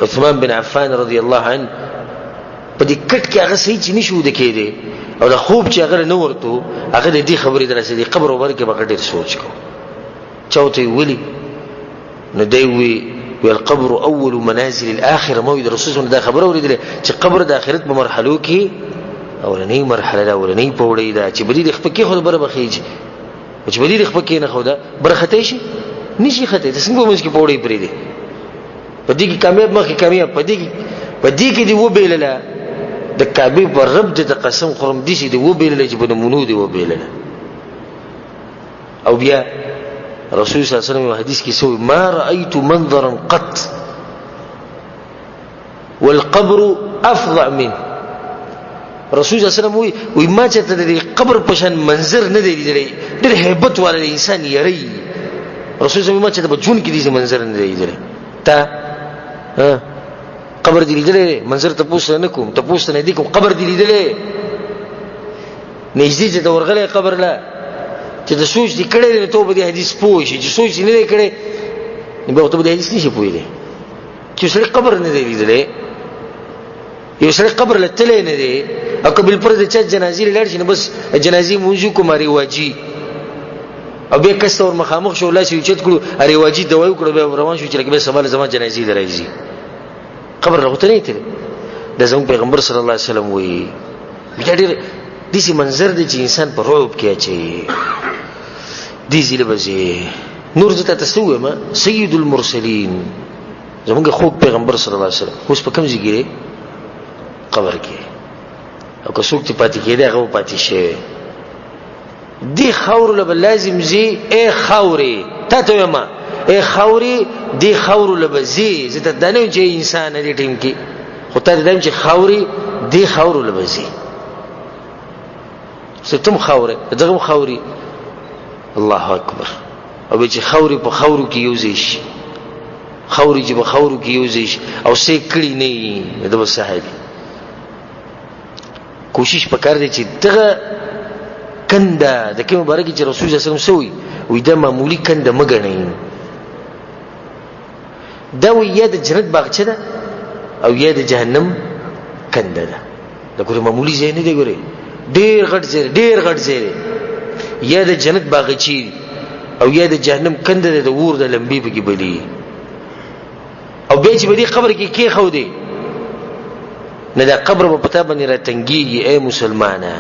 عثمان بن عفان رضي الله عنه پدې کټ کې هغه صحیح چې نشو د کېده او د خوب چې هغه نه ورته هغه دې خبرې درسه دي قبر وبر کې به ډېر سوچ کو چاوته ولي نو دی وی القبر اول منازل الاخره مو د رسول الله دا خبره ورېدل چې قبر د اخرت په مرحلو کې اولنۍ مرحله دا اولنۍ پوړې دا چې بدی د خپکې خو بره بخیږي چې بدی د خپکې نه خو دا برخته شي نشي خته د څنګه موږ کې پوړې پرې دي پدې کې کامیاب مخې کامیاب پدې کې دی و بیلله د کعبه پر رب د قسم خرم دي چې دی و بیلله چې بده مونو دی و بیلله او بیا رسول صلی الله علیه وسلم حدیث کې سوی ما رايت منظرا قط والقبر افظع منه رسول صلی الله علیه وسلم وی ما چې د قبر په شان منظر نه دی لیدلی ډېر hebat والا انسان یری رسول صلی الله علیه وسلم ما چې د جون کې دي منظر نه دی لیدلی تا قبر دی لیدلی منظر ته پوښتنه نکوم ته پوښتنه دی کوم قبر دی لیدلی نږدې چې د ورغلې قبر لا چې د سوچ دی کړي ته په دې حدیث پوه شي چې سوچ نه کړي نو به ته په دې حدیث نشي پوهې دي چې سره قبر نه دی لیدلی یو سره قبر لته نه دی او قبل پر د چا جنازې لړ شي نو بس جنازې مونږ کوماري واجی او به کس تور مخامخ شو الله شي چت کړو اری واجی دوای کړو به روان شو چې لکه سوال زما جنازې درایي قبر راغته نه تل د زموږ پیغمبر صلی الله علیه وسلم وی بیا ډېر دسی منظر دی چې انسان په روب کې اچي دي زي لبزي نور زتا تسوي ما سيد المرسلين زمانك خوك پیغمبر صلى الله عليه وسلم اوس په کوم ځای کې قبر کې او که څوک ته پاتې کېده هغه پاتې شي دی خور له لازم زی اے خوري ته ما اے خوري دی خور له بزي زته دنه چې انسان دې ټیم کې خو ته دم چې خوري دی خور له بزي ستم خوره دغه خوري الله اکبر او چې خوري په خورو کې یوزیش خوري چې په خورو کې یوزیش او سې کړی نه د وسهل کوشش وکړ دې چې دغه کنده د کوم مبارک چې رسول الله صلی الله علیه وسلم سوی وې دا معمولی کنده مګنئ دا وې د جنت باغچه ده او یا د جهنم کنده ده دا ګوره معمولی ځای نه دی ګوره ډېر غټ ځای یا د جنت باغچی او یا د جهنم کنده ده د ور د لمبي بګي بلی او به چې په دې قبر کې خو دی نه دا قبر په پتا باندې را تنګي اے مسلمانه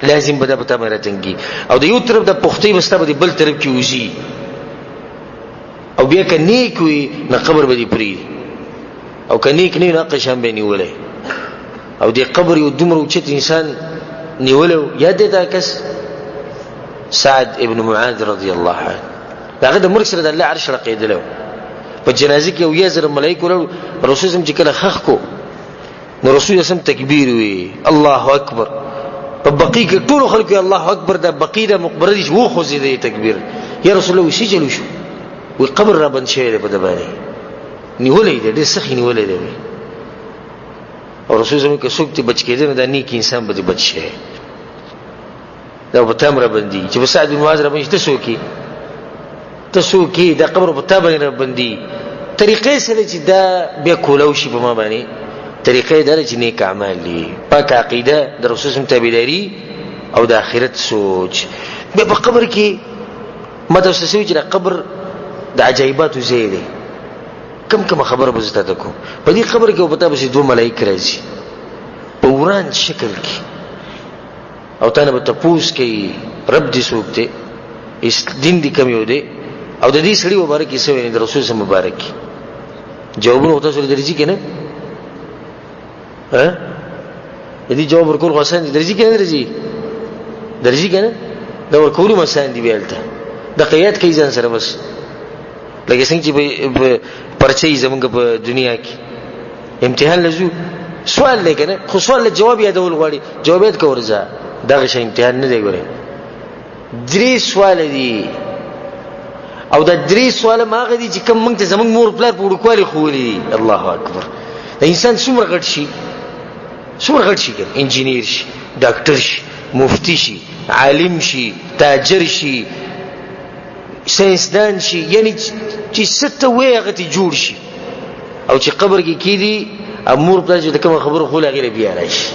لازم بدا پتا باندې را تنګي او د یو طرف د پختې بسته به بل طرف کې وځي او بیا ک نیک وي نه قبر به دی پری او ک نیک نه نه قشم به نیولې او دی قبر یو دومره چې انسان نیولو یاد دا کس سعد ابن معاذ رضی الله عنه هغه د مرګ سره د الله عرش رقیدلو په جنازه کې یو یزر ملائکه ورو رسول الله چې کله خخ کو نو رسول الله سم تکبیر وی الله اکبر په بقی کې ټول خلک الله اکبر د بقی د مقبره دي وو خو زیاده تکبیر یا رسول الله شي چلو شو وی قبر را بند شوی په دبانې نیولې دې سخی نیولې دې او رسول الله کې څوک ته بچ کېدنه د نیک انسان به بچ شي دا په تامر باندې چې سعد بن معاذ ربني تسوکی دا قبر په تابع نه باندې طریقې سره چې دا بیا کولو شي په ما باندې طریقې دا چې نیک اعمال دي پاک عقیده د رسول الله تابعداري او د آخرت سوچ به په قبر کې مدرسې چې د قبر د عجایباتو زیاده کم خبره به زته کو په دې قبر کې پتا به دوه ملائکه راځي په وران شکل کې او تانه به تپوس کوي رب دې سوکته اس دین دې کم یو دی او د دې سړي مبارک یې سوي د رسول الله مبارک جوابونه وته سره درځي کنه ها دې جواب ورکول غوښنه درځي کنه درځي کنه دا ورکول مسان دی بیلته د قیات کې ځان سره بس لکه څنګه چې پرچې زمونږ په دنیا کې امتحان لزو سوال لکنه خو سوال له جواب یادول غواړي جوابات کورځه دا شی امتحان نه دی ګورې درې سوال دي او دا درې سوال ماغه دي چې کوم موږ ته زمونږ مور پلار په وړوکوالي خولې الله اکبر انسان څومره غټ شي کنه انجینیر شي ډاکټر شي مفتی شي عالم شي تاجر شي ساينسدان شي یعنی چې ست وېغه ته جوړ شي او چې قبر کې کیدی امور پلار چې کوم خبره خو لا غیر بیا راشي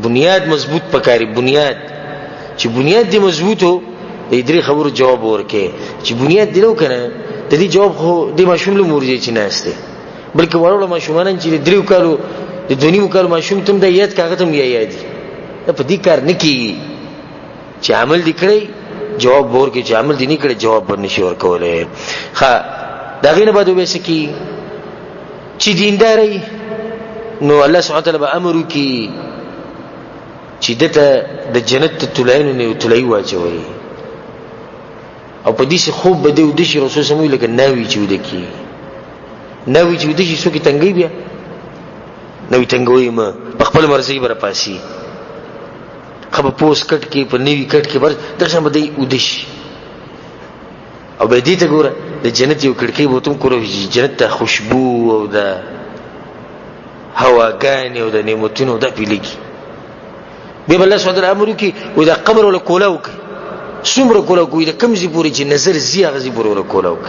بنیاد مضبوط پکاري بنیاد چې بنیاد دې مضبوطو دې درې خبرو جواب ورکې چې بنیاد دې نو کنه د دې جواب خو دې ماشوم له مورځي چې ناشته بلکې ورول ماشومان چې درې کالو د دنیو کالو ماشوم تم د یاد کاغه تم یادي په دې کار نکي چې عمل دې کړی جواب ورکې چې عمل دې نه کړی جواب ورنشي ورکولې ها دا غینه بده به سکی چې دینداري نو الله سبحانه وتعالى به امر وکي چې دته د جنت تلایل نه تلای واچوي او په دې څه خوب بده د شي رسول سموي لکه ناوي چې ودکی ناوي چې ودکی څوک تنګي بیا نوې تنګوي ما په خپل مرزي بر پاسي خو پوس کټ کې په نیوي کټ کې بر درشم بده ودش او به دې ته ګوره د جنت یو کړکۍ بوتم کورو جنت ته خوشبو او د هواګان او د نعمتونو د پیلګي به الله سبحانه وتعالى امر کوي او دا قبر ولا کولاوک څومره کولاوک دا کم زی پوری چې نظر زی غزي پوری ولا کولاوک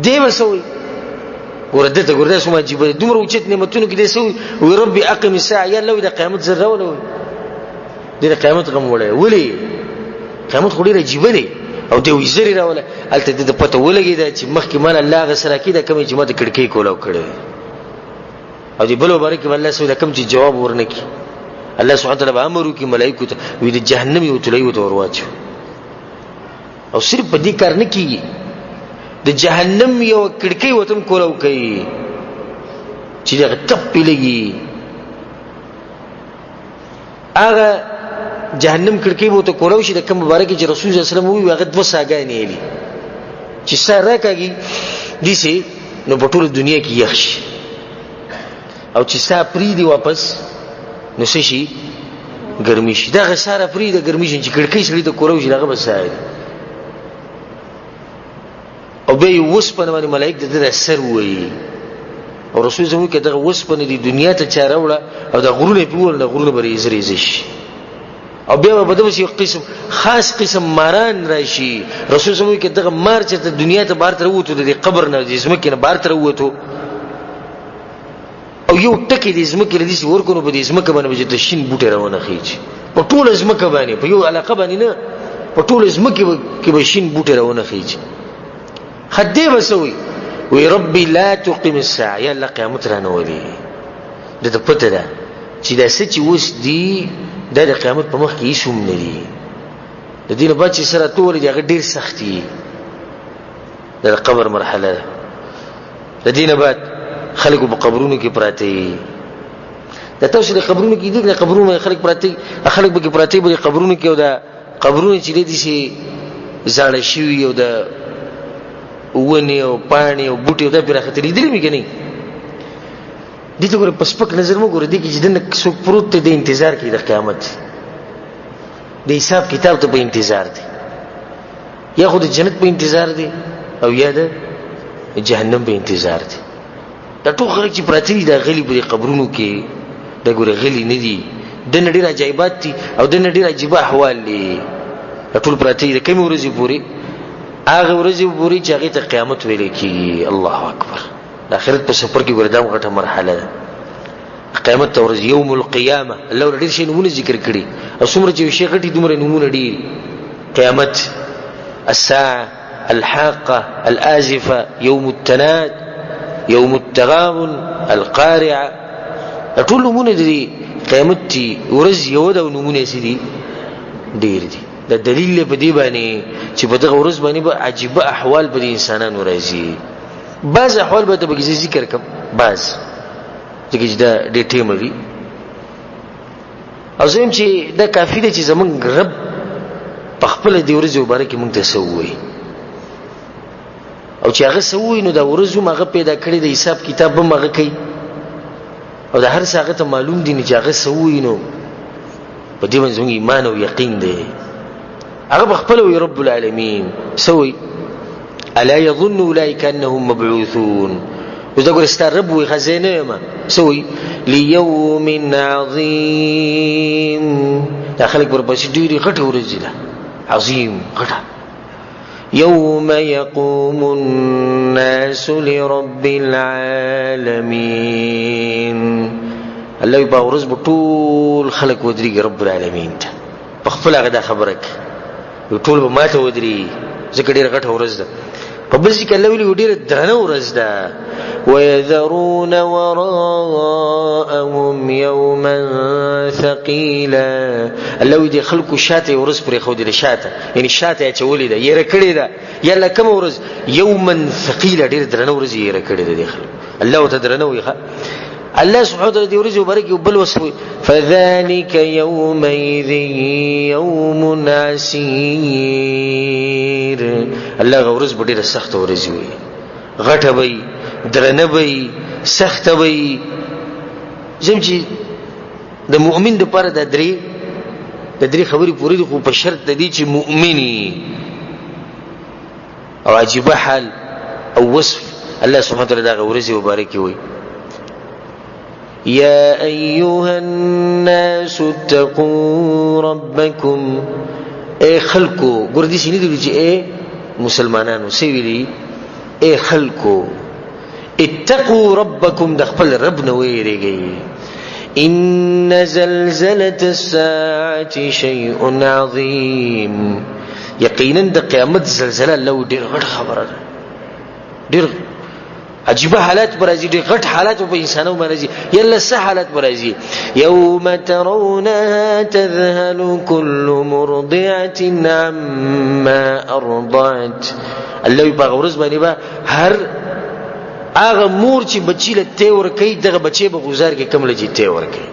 دی وسوي ورته ګورده سم عجیب دومره اوچت نعمتونو کې دی سوي او ربي اقم الساعه یا الله د قیامت ذره ولا د قیامت غم ولا ولي قیامت خوري عجیب دی او دی وزري راوله الته د پته ولګی دا چې مخکې مال الله غسر کیده کوم چې ماته کړکۍ کولاو کړي او دی بلو بارک الله سوي کوم چې جواب ورنکي الله سبحانه وتعالى به امر وکي ملائکه ته وي د جهنم یو تلای وته ورواچو او صرف په دې کار نه کیږي د جهنم یو کړکۍ وتم کولو کوي چې دغه ټپ لګي هغه جهنم کړکۍ وته کولو شي د کوم مبارک چې رسول الله صلی الله علیه وسلم وی هغه 2 ساګانې لري چې سره کوي دي سي نو په ټول دنیا کې یخ شي او چې سا پری دی واپس نو شي ګرمي شي دا ساره پری د ګرمي شي چې کړکۍ سړي ته کولو شي هغه بسای او به وسپنه باندې ملائک د اثر وي او رسول زموږ کې دغه وسپنه دی دنیا ته چاره وړه او د غرونه په ول د غرونه بری زریزش او بیا په دغه یو قسم خاص قسم ماران راشي رسول زموږ کې دغه مار چې د دنیا ته بار تر وته د قبر نه د زمکه نه بار تر وته او یو ټکی د زمکه لدی سی ورکو په دې زمکه باندې د شین بوټي روانه خيږي په ټول زمکه باندې په یو علاقه باندې نه په ټول زمکه کې به شین بوټي روانه خيږي خدې وسوي وی ربي لا تقم الساعه یا الله قیامت رانه ولي د پته ده چې دا سچ وس دی د قیامت په مخ کې هیڅ هم نه دي د دې نه بعد چې سره ټول دي هغه ډیر سختي د قبر مرحله ده د دې نه بعد خلک په قبرونو کې پراته دي د تاسو د قبرونو کې دي د قبرونو خلک پراته خلک به پراته دي قبرونو کې او د قبرونو چې دي شي زاړه شوی او د ونی او پانی او بوټي دا پیره خطرې دي مې کني دي ته ګوره پسپک نظر مو ګوره دي کې چې د څوک پروت ته د انتظار کې د قیامت د حساب کتاب ته په انتظار دي یا خو د جنت په انتظار دي او یا د جهنم په انتظار دي دا ټول خلک چې پراته دي د غلي په قبرونو کې دا ګوره غلي نه دي د نړۍ عجایبات دي او د نړۍ عجيبه احوال دي ټول پراته دي کوم ورځې پوری هغه ورځې پوری چې هغه ته قیامت ویل کیږي الله اکبر د آخرت په سفر کې ګردام غټه مرحله ده قیامت ورځ یوم القیامه الله ډېر شي نمونه ذکر کړي او څومره چې شي غټي دومره نمونه دي قیامت الساعه الحاقه الازفه يوم التناد يوم التغابن القارعه ټول نمونه دي قیامت ورځ یو د نمونه سي دي ډېر دي د دلیل په دی باندې چې په دغه ورځ باندې به عجيبه احوال په انسانانو راځي بعض احوال به ته ذکر کوم بعض چې دا د ټیم دی او زم چې دا کافی دی چې زمونږ رب په خپل دی ورځ مبارکه مونږ ته سووي او چې هغه سووي نو دا ورځ مغه پیدا کړی د حساب کتاب به مغه کوي او دا هر څه هغه ته معلوم دي چې هغه سووي نو په دې باندې زموږ ایمان او یقین دی هغه بخپل وي رب العالمین سوي الا يظن اولئك انهم مبعوثون وذا ګور ستار رب وي خزانه ما سوي ليوم عظيم دا خلک ورپسې ډيري غټه ورځ ده عظیم غټه يوم يقوم الناس لرب العالمين الله يبارز بطول خلق ودري رب العالمين بخفل هغه خبرك ټول به ماته ودري ذکر ډیر غټ ورځ ده په بل ځکه الله ویلي ډیر درنه ورځ ده ويذرون وراءهم يوما ثقيلا الله دې خلکو شاته ورځ پرې خو دې شاته یعنی شاته چولې ده یې رکړې ده یلا کوم ورځ يوما ثقيلا ډیر درنه ورځ یې رکړې ده خلک الله ته درنه وي الله سبحانه وتعالى دې ورځ مبارک وبل وسوي فذلك يومئذ يوم عسير الله غورز ډېر سخت ورځ وي غټه وي درنه وي سخت وي زمچې د مؤمن لپاره د درې خبرې پوری دي خو په شرط د دې چې مؤمني او عجيب حال او وصف الله سبحانه وتعالى دا غورز مبارک وي يا أيها الناس اتقوا ربكم اي خلقو ګردي سینې دي چې اي مسلمانانو سویلي اي خلقو اتقوا ربكم د خپل رب نو ویریږي ان زلزله الساعه شيء عظيم یقینا د قیامت زلزله لو ډیر غټ خبره ده ډیر عجیب حالات برازي دي غټ حالات په انسانو مرزي يلا سه حالات برازي يوم ترونها تذهل كل مرضعة عما أرضعت الله يبغورز باندې با هر هغه مور چې بچی له ته ور کوي دغه بچي به گزار کې کم لږی ته ور کوي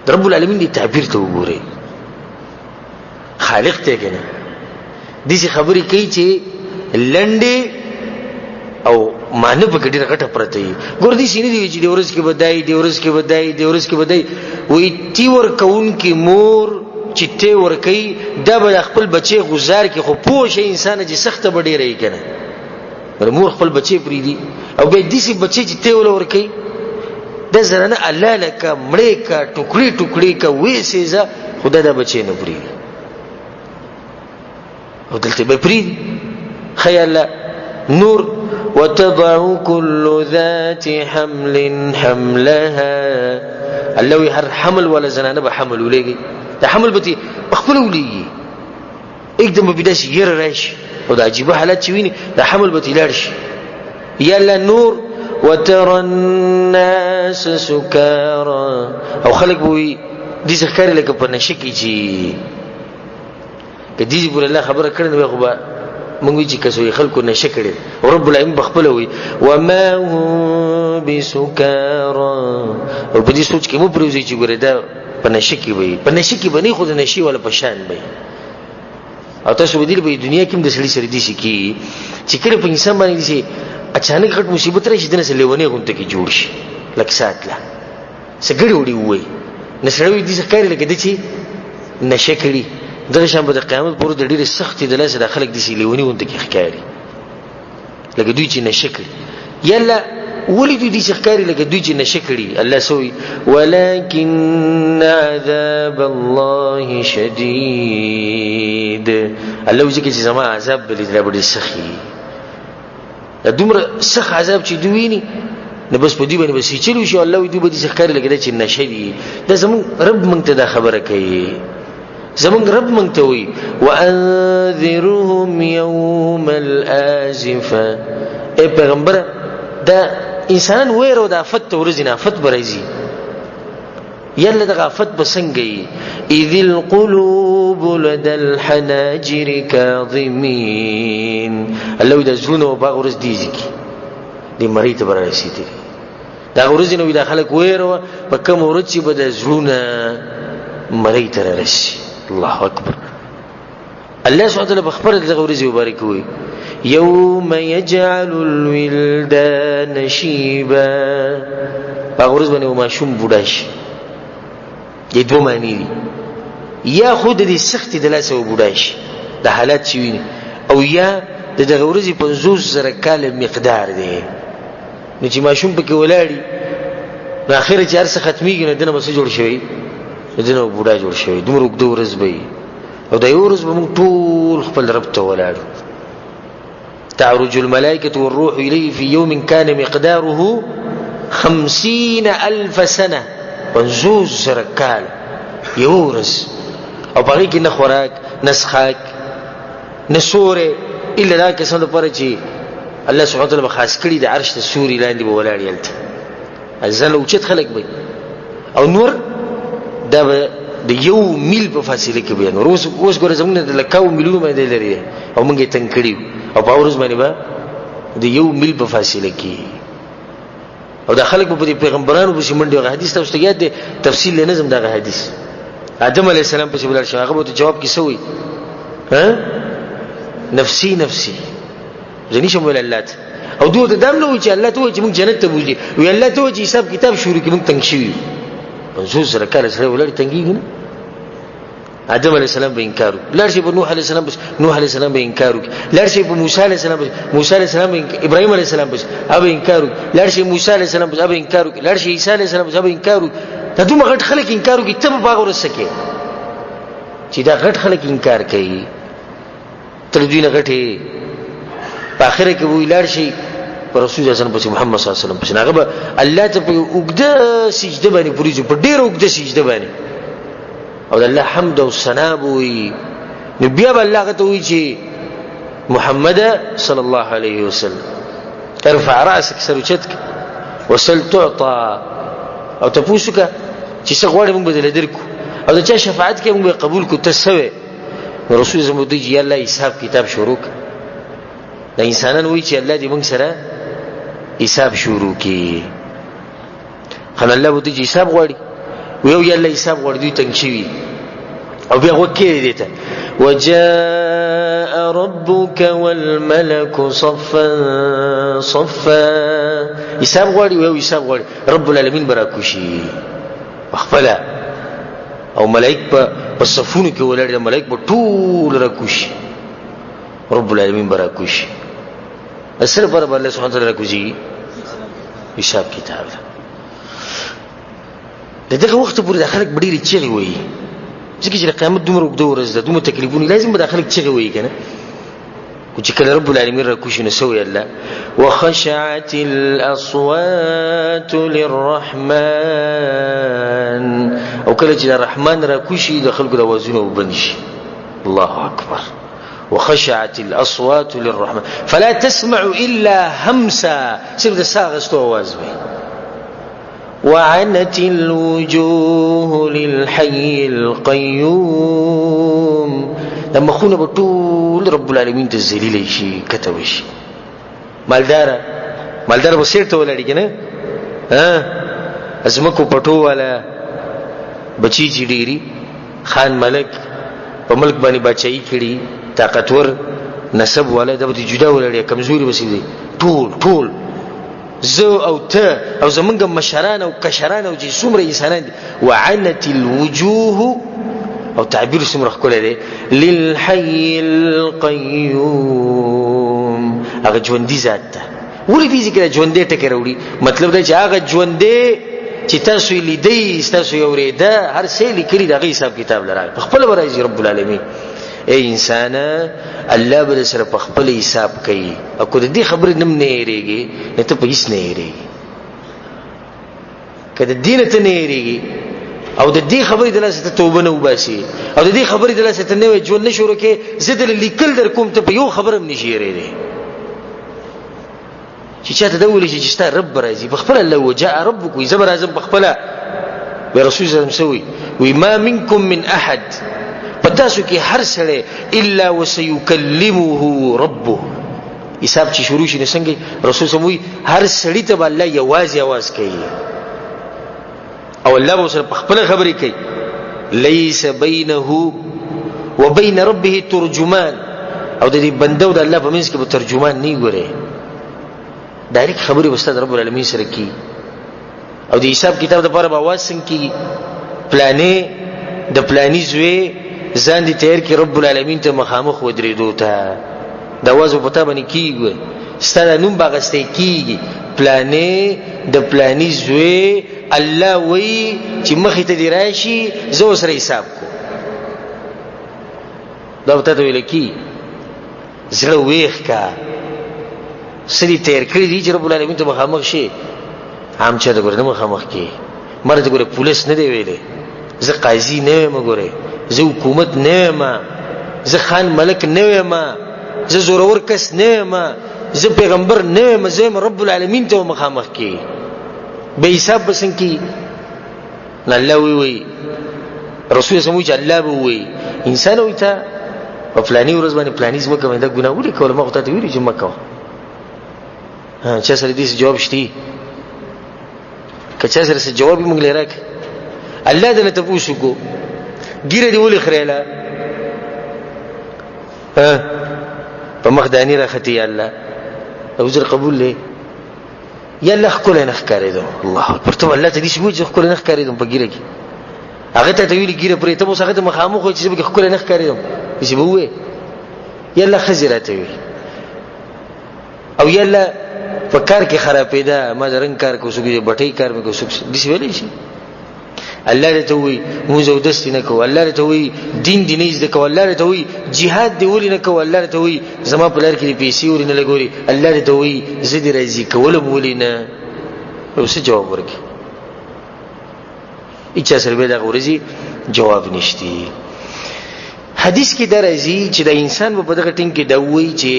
رب العالمین دې تعبیر ته وګورئ خالق ته کنه دې خبرې کوي چې لنډه او معنی په ګډه غټه پرته وي ګور دي سینې دی چې د ورځ کې بدای دی ورځ کې بدای دی ورځ کې بدای وې تی ور کون کې مور چې ته ور کوي دا به خپل بچي گزار کې خو پوه شي انسان چې سخته بډې رہی کنه مور خپل بچي پری دي او به دې سي بچي چې ته ور کوي د زرنه الله لك مړې کا ټوکړي ټوکړي کا وې سيزه خدای دا بچي نه پری او دلته به پری خیال نور وتضع كل ذات حمل حملها الله هر حمل ولا زنانه به حمل ولېږي دا حمل به خپل ولېږي एकदम بداش ير راشي او دا عجيبه حالات چې ویني دا حمل به تلار شي يلا نور وترى الناس سكارى او خلق وي دي ذکر لکه په نشه کې چې کدی بوله الله خبره کړنه به خو مونږ چې کسوې خلکو نشه کړي او رب العالمین بخپل وي وما هم بسكارى او په دې سوچ کې مو پروزي چې ګوره دا په نشه کې وي په نشه کې بني خو د نشي ولا په شان وي او تاسو بدیل په دنیا کې هم د سړي سره دي شي کې چې کله په انسان باندې شي اچانک غټ مصیبت راشي دنه سره لیونی غونته کې جوړ شي لکه ساتله سګړی وړي وي نسړوي دي څه کاری لکه د چی نشه کړي دغه شان به د قیامت پر د ډیره سختې د لاسه د خلک دي لیونی غونته کې ښکاری لکه دوی چې نشه کړي یلا ولید دي څه کاری لکه دوی چې نشه کړي الله سوی ولکن عذاب الله شدید الله وځي چې زما عذاب بل دې ډېر سخی دومره سخت عذاب چې دوی نه نه بس په دې باندې بس چلو شو الله دې به دې ښکاری لکه چې نشه دي دا زمون رب مونږ ته دا خبره کوي زمون رب مونږ ته وي وانذرهم يوم الازفه اے پیغمبر دا انسان ويرو دا فت ورزنا فت برایزي يلا دا فت بسنګي اذ القلوب لدى الحناجر كاظمين الله دا زلونو باغ ورز ديږي دي مريت برایسي دي دا ورزنه دا خلک ويرو په کوم ورځ چې بد زلونه مريت راشي الله اکبر الله سبحانه وتعالى بخبر دا ورزي مبارک وي يوم يجعل الولدان شيبا باغورز باندې ما شوم بوداش دې دوه معنی دي یا خود دې سخت د لاسه بوداش د حالات شي ویني او یا د غورزي 500 کال مقدار دی نو چې ما شوم پکې ولاړی په اخر چې ارسه ختميږي نه دنه بس جوړ شوی دنه بوډا جوړ شوی دومره وګدو ورځ به او دا یو ورځ به موږ ټول خپل رب ته ولاړو تعرج الملائكة والروح إليه في يوم كان مقداره 50,000 سنة ونزوز سرکال يورز او باقي کې نخوراک نسخاک نسوره الا دا کسان لپاره چې الله سبحانه وتعالى خاص کړی د عرش ته سوري لاندې به ولاړ یلته ځل اوچت خلق به او نور دا د یو میل په فاصله کې بیان اوس ګوره زمونږ د لکاو میلونو باندې لري او موږ یې تنګ کړیو او باورز باندې با د یو میل په فاصله کې او د خلک په پیغمبرانو په منډه حدیث تاسو ته یاد دي تفصیل لنظم دغه حدیث آدم علی السلام په بلار شو هغه ته جواب کې سوې ها نفسي نفسي ځنی شم ول الله او دوی ته دم نو چې الله ته چې موږ جنت ته بوزي وی الله ته چې حساب کتاب شروع کې موږ تنګ شي منصوص سره کله سره ولر تنګیږي آدم علیہ السلام به انکار لارشي په نوح علیہ السلام بس نوح علیہ السلام به انکار لارشي په موسی علیہ السلام بس موسی علیہ السلام ابراهيم علیہ السلام بس ابه انکار لارشي موسی علیہ السلام بس ابه انکار لارشي عیسی علیہ السلام بس ابه انکار دا دومره غټ خلک انکار کوي ته باغ ورسکه چې دا غټ خلک انکار کوي تر دوی نه غټي په اخر کې وی لارشي رسول الله صلی الله علیه وسلم محمد صلی الله علیه وسلم پس هغه الله ته په وګده سجده باندې پوری په ډیر وګده سجده باندې او الله حمد او ثنا وي نبي الله غته وي چې محمد صلی الله علیه وسلم ارفع راسك سروچتک وسل تعطى او تپوسک چې څه غواړې موږ بدل درکو او د چا شفاعت کې موږ قبول کو تسوي رسول زموږ دی یا الله حساب کتاب شروع د انسانانو وی چې الله دې موږ سره حساب شروع کی خل الله بده حساب غواړي ویو یا الله حساب غواړي دوی تنګ شي او بیا وکړي دیته وجاء ربك والملك صفا صفا حساب غواړي ویو حساب غواړي رب العالمین براکوشي خپل او ملائک په صفونو کې ولر دي ملائک په ټول راکوشي رب العالمین براکوشي اثر پر الله سبحانه وتعالى راکوشي حساب کتاب دغه وخت پورې داخلك بډيري چيغي وي ځکه چې قیامت دومره وګدو ورځ ده دومره تکلیفونه لازم به داخلك چيغي وي کنه چې کله رب العالمین راکوشي نو سوي الله وخشعت الاصوات للرحمن او کله چې الرحمن راکوشي د خلکو د وازونه وبنشي الله اکبر وخشعت الاصوات للرحمن فلا تسمع الا همسا سبد ساغستو وازوي وعنت الوجوه للحي القيوم لما خونه بطول رب العالمین تزلیل شي کتوي شي مالدار بسیرته ولړي کنه ازمکو پټو والا بچی چې ډيري خان ملک په ملک باندې بچای کړي طاقتور نسب والا د دې جدا ولړي کمزوري وسیدي ټول زو او ته او زمونږ مشران او کشران او چې څومره انسانان وعنت الوجوه او تعبیر څومره کوله دي للحي القيوم هغه ژوندۍ ذات ته ولې دې ذکر ژوندۍ ټکی راوړي مطلب دا چې هغه ژوندۍ چې تاسو لیدئ تاسو اورئدا هر څه لیکلي دغه حساب کتاب لري خپل ورایي رب العالمین اے انسان الله بل سره په خپل حساب کوي او کو دې خبره نم نه یریږي نه ته په هیڅ نه یریږي کله دین ته نه یریږي او د دې خبرې د لاسه ته توبه نه وباسي او د دې خبرې د لاسه ته نه ژوند نه شروع کې زه د لیکل در کوم ته په یو خبره هم نشي یریږي چې چاته دا ولې چې ستا رب راځي په خپل الله وجاء ربك زبر اعظم په خپل رسول الله مسوي وما منكم من احد پتاسو کې هر سره الا وسيكلمه ربه حساب چې شروع شي څنګه رسول سموي هر سړی ته الله یواز کوي او الله به سره خپل خبرې کوي ليس بينه وبين ربه ترجمان او د دې بنده او د الله په منځ کې به ترجمان نه ګوري ډایرکټ خبرې واستاد رب العالمین سره کوي او د حساب کتاب د لپاره به आवाज څنګه کوي پلانې د پلانې زوی ځان دې تیر کې رب العالمین ته مخامخ ودرېدو ته دا आवाज په پتا باندې کیږي ستاسو نوم باغسته کیږي پلانې د پلانې زوی الله وی چې مخې ته دی راشي زه سره حساب کو دا ته ویل کی زړه وېخ کا سړي تیر کړی دی چې رب العالمین ته مخامخ شي عام چا د ګورنه مخامخ کی مرته ګوره پولیس نه دی ویلې زه قاضي نه یم ګوره زه حکومت نه یم زه خان ملک نه یم زه زورور کس نه یم زه پیغمبر نه یم زه رب العالمین ته مخامخ کی به حساب بسن کی الله وی رسول سمو چې الله به وی انسان وي ته په فلاني ورځ باندې فلاني زمکه باندې ګناه وړي کوله ما ته ویل چې مکه چا سره دې جواب شتي که چا سره جواب موږ لراک الله دې ته پوښتنه کو ګیره دی ولې خړېلا په مخدانی راختي الله او زر قبول لې یا الله خپل نه ښکارېدو الله اکبر ته الله ته دې شوی چې خپل نه ښکارېدو په ګیره کې هغه ته ویل ګیره پرې ته مو څنګه مخامخ وي چې خپل نه ښکارېدو چې وې یا الله خزرته وي او یا الله په کار کې خرابې ده ما درنګ کار کو سګي بټي کار مې کو سګ دې ویلې شي الله دې ته وي موږ او دست نه کو الله دې ته وي دین دې نه زده کو الله دې ته وي jihad دې ولې نه کو الله دې ته وي زما په لار کې پیسې ورنه لګوري الله دې ته وي زدي راځي کول مولې نه او څه جواب ورکړي اچھا سره به دا ورزي جواب نشتی حدیث کې درځي چې د انسان په دغه ټینګ کې دا وایي چې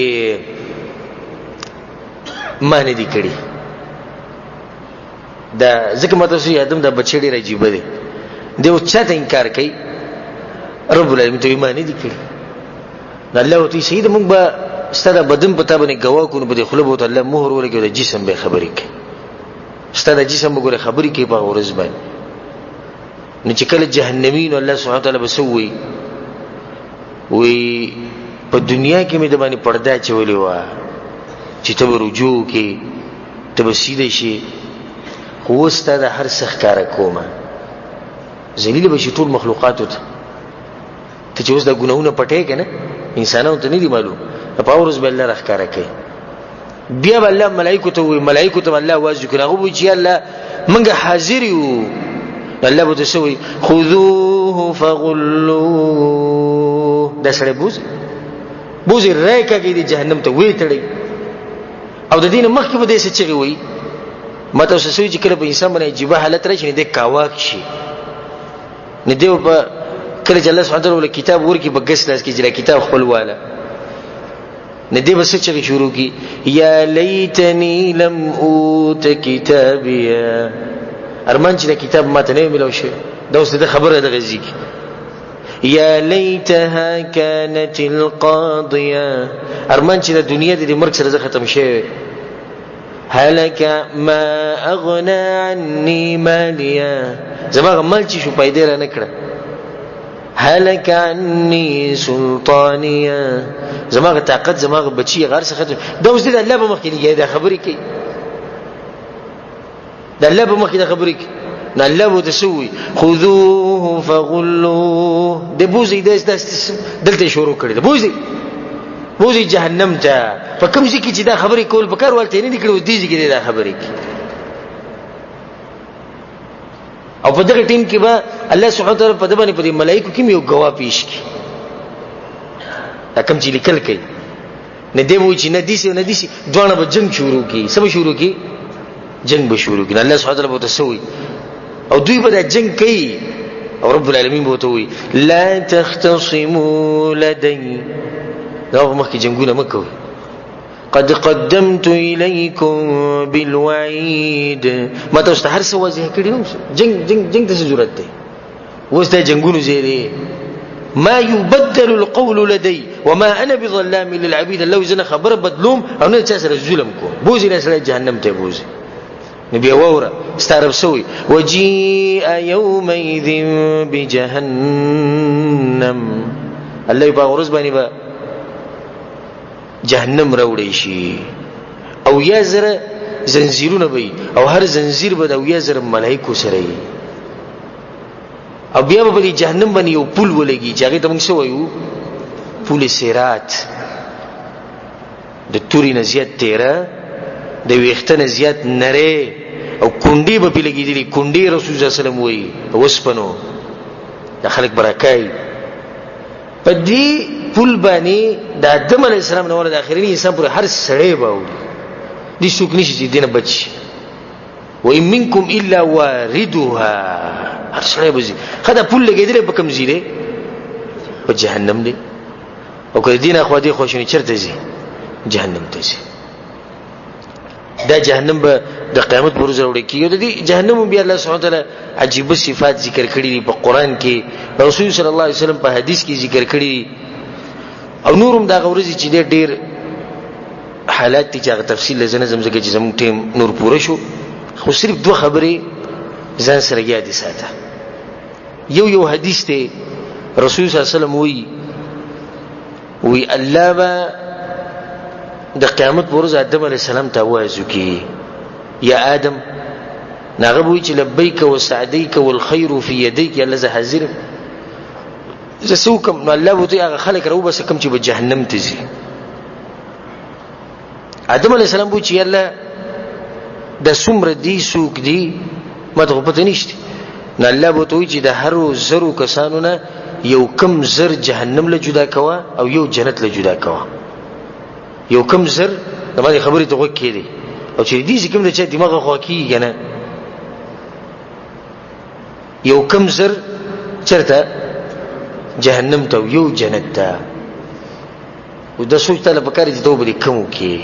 ما نه دي کړي. دا ځکه ماته سي ادم دا بچی ډیر عجیب دی، دی او چاته انکار کوي رب العالمین ته ما نه دي کړي. الله وتعالى سید موږ به ستاسو بدن پتا باندې گواه کو، به خپل بوت الله مهر ورکړي، د جسم به خبرې کوي، ستاسو جسم وګوره خبرې کوي په ورځ باندې. نو چې کله جهنمین الله سبحانه وتعالى بسوي وی په دنیا کې مې د باندې پرده چولې و چې ته رجوع کې ته بسیده شي، خو ستاسو هر څه ښکارا کومه ذلیل بشي ټول مخلوقات ته چې اوس دا ګناهونه پټې کنه انسانانو ته نه دي معلوم، په اورز به الله راخکارا کوي. بیا به الله ملائکه ته وي، ملائکه ته الله आवाज وکړي، هغه به چې الله منګه حاضر یو، الله به تسوي خذوه فغلوه. دا سره بوز راکاږي د جهنم ته وې تړي، او د دین مخکې به دې څه چغي وي. ماته سوي چې کله په انسان باندې جيبه حالت راشي نه د کاواک شي، نه دی په کله چې الله سبحانه وتعالى کتاب ورکی په ګس لاس کې چې کتاب خپل والا نه دی بس چې شروع کی یا لیتنی لم اوت کتابیا، ارمان چې کتاب ماته نه ملو شي. دا اوس د خبره د غزي کی یا لیتها كانت القاضيه، ارمان چې د دنیا د مرګ سره ختم شي. هلك ما اغنى عني ماليا، زما مال چې شو پیدا را نکړه. هلك عني سلطانيا، زما طاقت زما بچي غار څخه دا اوس د الله په مخ کې دی، دا خبرې کوي د الله په مخ کې دا خبرې کوي. نه الله بو تسوي خذوه فغلوه، د بوزي دلته شروع کړی، د بوزي جهنم ته. په کوم ځای کې چې دا خبرې کول پکار ولته نه نکړو، دې ځای کې دا خبرې کوي. او په دغه ټیم کې به الله سبحانه وتعالى په دبانې په ملائکه کې یو گواه پیش کړي، دا کوم چې لیکل کوي نه دی وو چې نه دي سي دوه به جنگ شروع کی. سم شروع کی جنگ به شروع کی، الله سبحانه وتعالى به تسوي او دوی به جنگ کوي، او رب العالمین به توي لا تختصموا لدي، دا مخکې جنگونه مکوي. قد قدمت اليكم بالوعيد، ما تاسو هر څه واضح کړی نو جنگ ته ضرورت دی. اوس دا جنگونو زیری ما يبدل القول لدي وما انا بظلام للعبيد. لو زنه خبر بدلوم او نه چا سره ظلم کو بوزي نه سره جهنم ته بوزي. نبي ووره استعرب سوي وجيء يومئذ بجهنم، الله يبا ورځ باندې با جهنم راوړی شي، او یا زره زنجیرونه وي، او هر زنجیر به او یا زره ملائکه سره وي، او بیا به په جهنم باندې یو پل ولګي چې هغه ته موږ سوایو پل صراط. د توري نه زیات تیره، د ویختنه زیات نره، او کونډي به لګیدلی، کونډي رسول الله صلی الله علیه وسلم وایي وسپنو د خلک برکای په دې پل باندې د آدم علی السلام نو ول د اخرین انسان پر هر سړی باو دي څوک نشي چې دینه بچ. و ان منکم الا واردها، هر سړی بزي خدای پل لګیدلی په کوم زیره په جهنم دی، او کله دینه خو دې خوشنی چرته زی جهنم ته زی. دا جهنم به د قیامت پر ورځ وروړي کیږي. د دې جهنم بیا الله سبحانه وتعالى عجیب صفات ذکر کړی دي په قران کې، رسول صلی الله علیه وسلم په حدیث کې ذکر کړی، او نورم دا غورځي چې ډېر حالات چې هغه تفصیل لزنه زمزګه چې زموږ ټیم نور پوره شو، خو صرف دوه خبرې ځان سره یاد ساته. یو حدیث ته رسول صلی الله علیه وسلم وی الله با د قیامت پر ورځ آدم علیه السلام ته وایي کی یا آدم، ناغبوي چې لبیک وسعدیک والخير فی یدیک، یا الله زه حاضر زسوکم. نو الله وته هغه خلک راو بس کوم چې په جهنم ته ځي. آدم علیه السلام وایي چې الله د څومره دي سوق دي ما ته پته نشته. نو الله وته وایي چې د هر زرو کسانو نه یو کم زر جهنم له جدا کوا او یو جنت له جدا کوا. یو کم زر د باندې خبرې ته وکړي، او چې دې کوم چې دماغ خو کیږي نه، یو کم زر چرته جهنم ته یو جنت ته. او د سوچ ته لپاره چې توبه کوم کې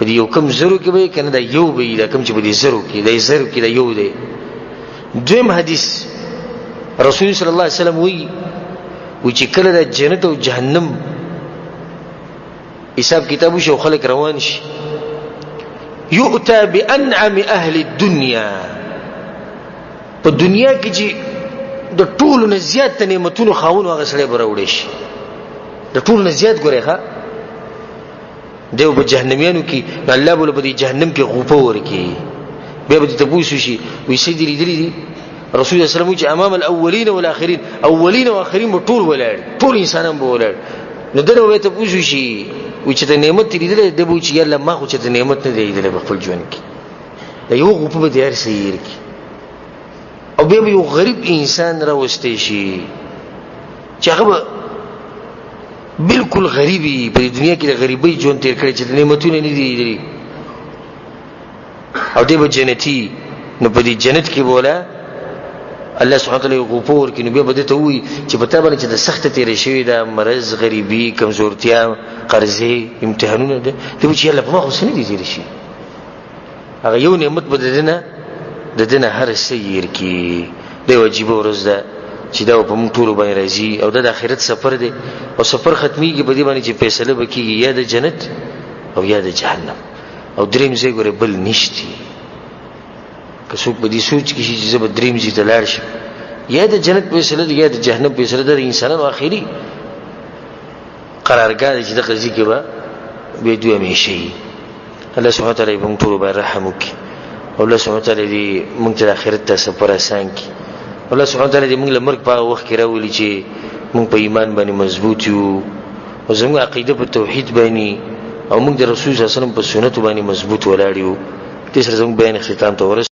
په یو کم زرو کې به کنه دا یو به دا کم چې په دې زرو کې دا زرو کې دا یو دی. دویم حدیث رسول صلی الله علیه وسلم وی چې کله د جنت او جهنم حساب کتابو شو خلق روان شي یؤتى بانعم اهل الدنيا په دنیا کې چې د ټولو نه زیات نعمتونو خاون هغه سره براوړي شي د ټولو نه زیات ګورې ښا دیو په جهنميانو کې الله بوله په جهنم کې غوپه ورکی بیا به تاسو شي وي سيدي دي رسول الله صلی الله علیه وسلم چې امام الاولین والاخرین اولین او اخرین ټول ولاړ ټول انسانان به ولاړ نو دغه به تاسو شي و چې ته نعمت لیدل د بو چې یاله ما خو چې ته نعمت نه لیدل په خپل ژوند کې دا یو غوپه به دیر سیر کې او بیا یو غریب انسان راوستي شي چې هغه بالکل غریبي په دنیا کې د غریبۍ ژوند تیر کړی چې نعمتونه نه دي لیدلي او دې به جنتی نو په دې جنت کې بوله الله سبحانه وتعالى غفور کې نو بیا بده ته وي چې په تابانه چې د سخت تیر شوی د مرز غریبي کمزورتیا قرضې امتحانونه ده ته چې الله په ما خو سن دي تیر شي هغه یو نعمت بددنه ددنه هر سیر کې دی واجب ورځ ده چې دا په موږ ټول باندې راځي او د آخرت سفر دی او سفر ختميږي په دې باندې چې فیصله وکړي یا د جنت او یا د جهنم او دریم ځای ګوره بل نشتی که څوک به دې سوچ کې چې زه به دریم ځای ته لاړ شم یا د جنت فیصله دی یا د جهنم فیصله د انسانانو اخري قرارګاه چې د قضیه کې به دوی همیشه الله سبحانه وتعالى موږ ټول باندې رحم وکړي او الله سبحانه وتعالى دې موږ ته آخرت ته سفر آسان کړي الله سبحانه وتعالى دې موږ له مرګ په وخت کې راولي چې موږ په ایمان باندې مضبوط یو او زموږ عقیده په توحید باندې او موږ د رسول صلی الله علیه وسلم په سنت باندې مضبوط ولاړ یو. دې سره زموږ بیان ختم ته ورسېږي.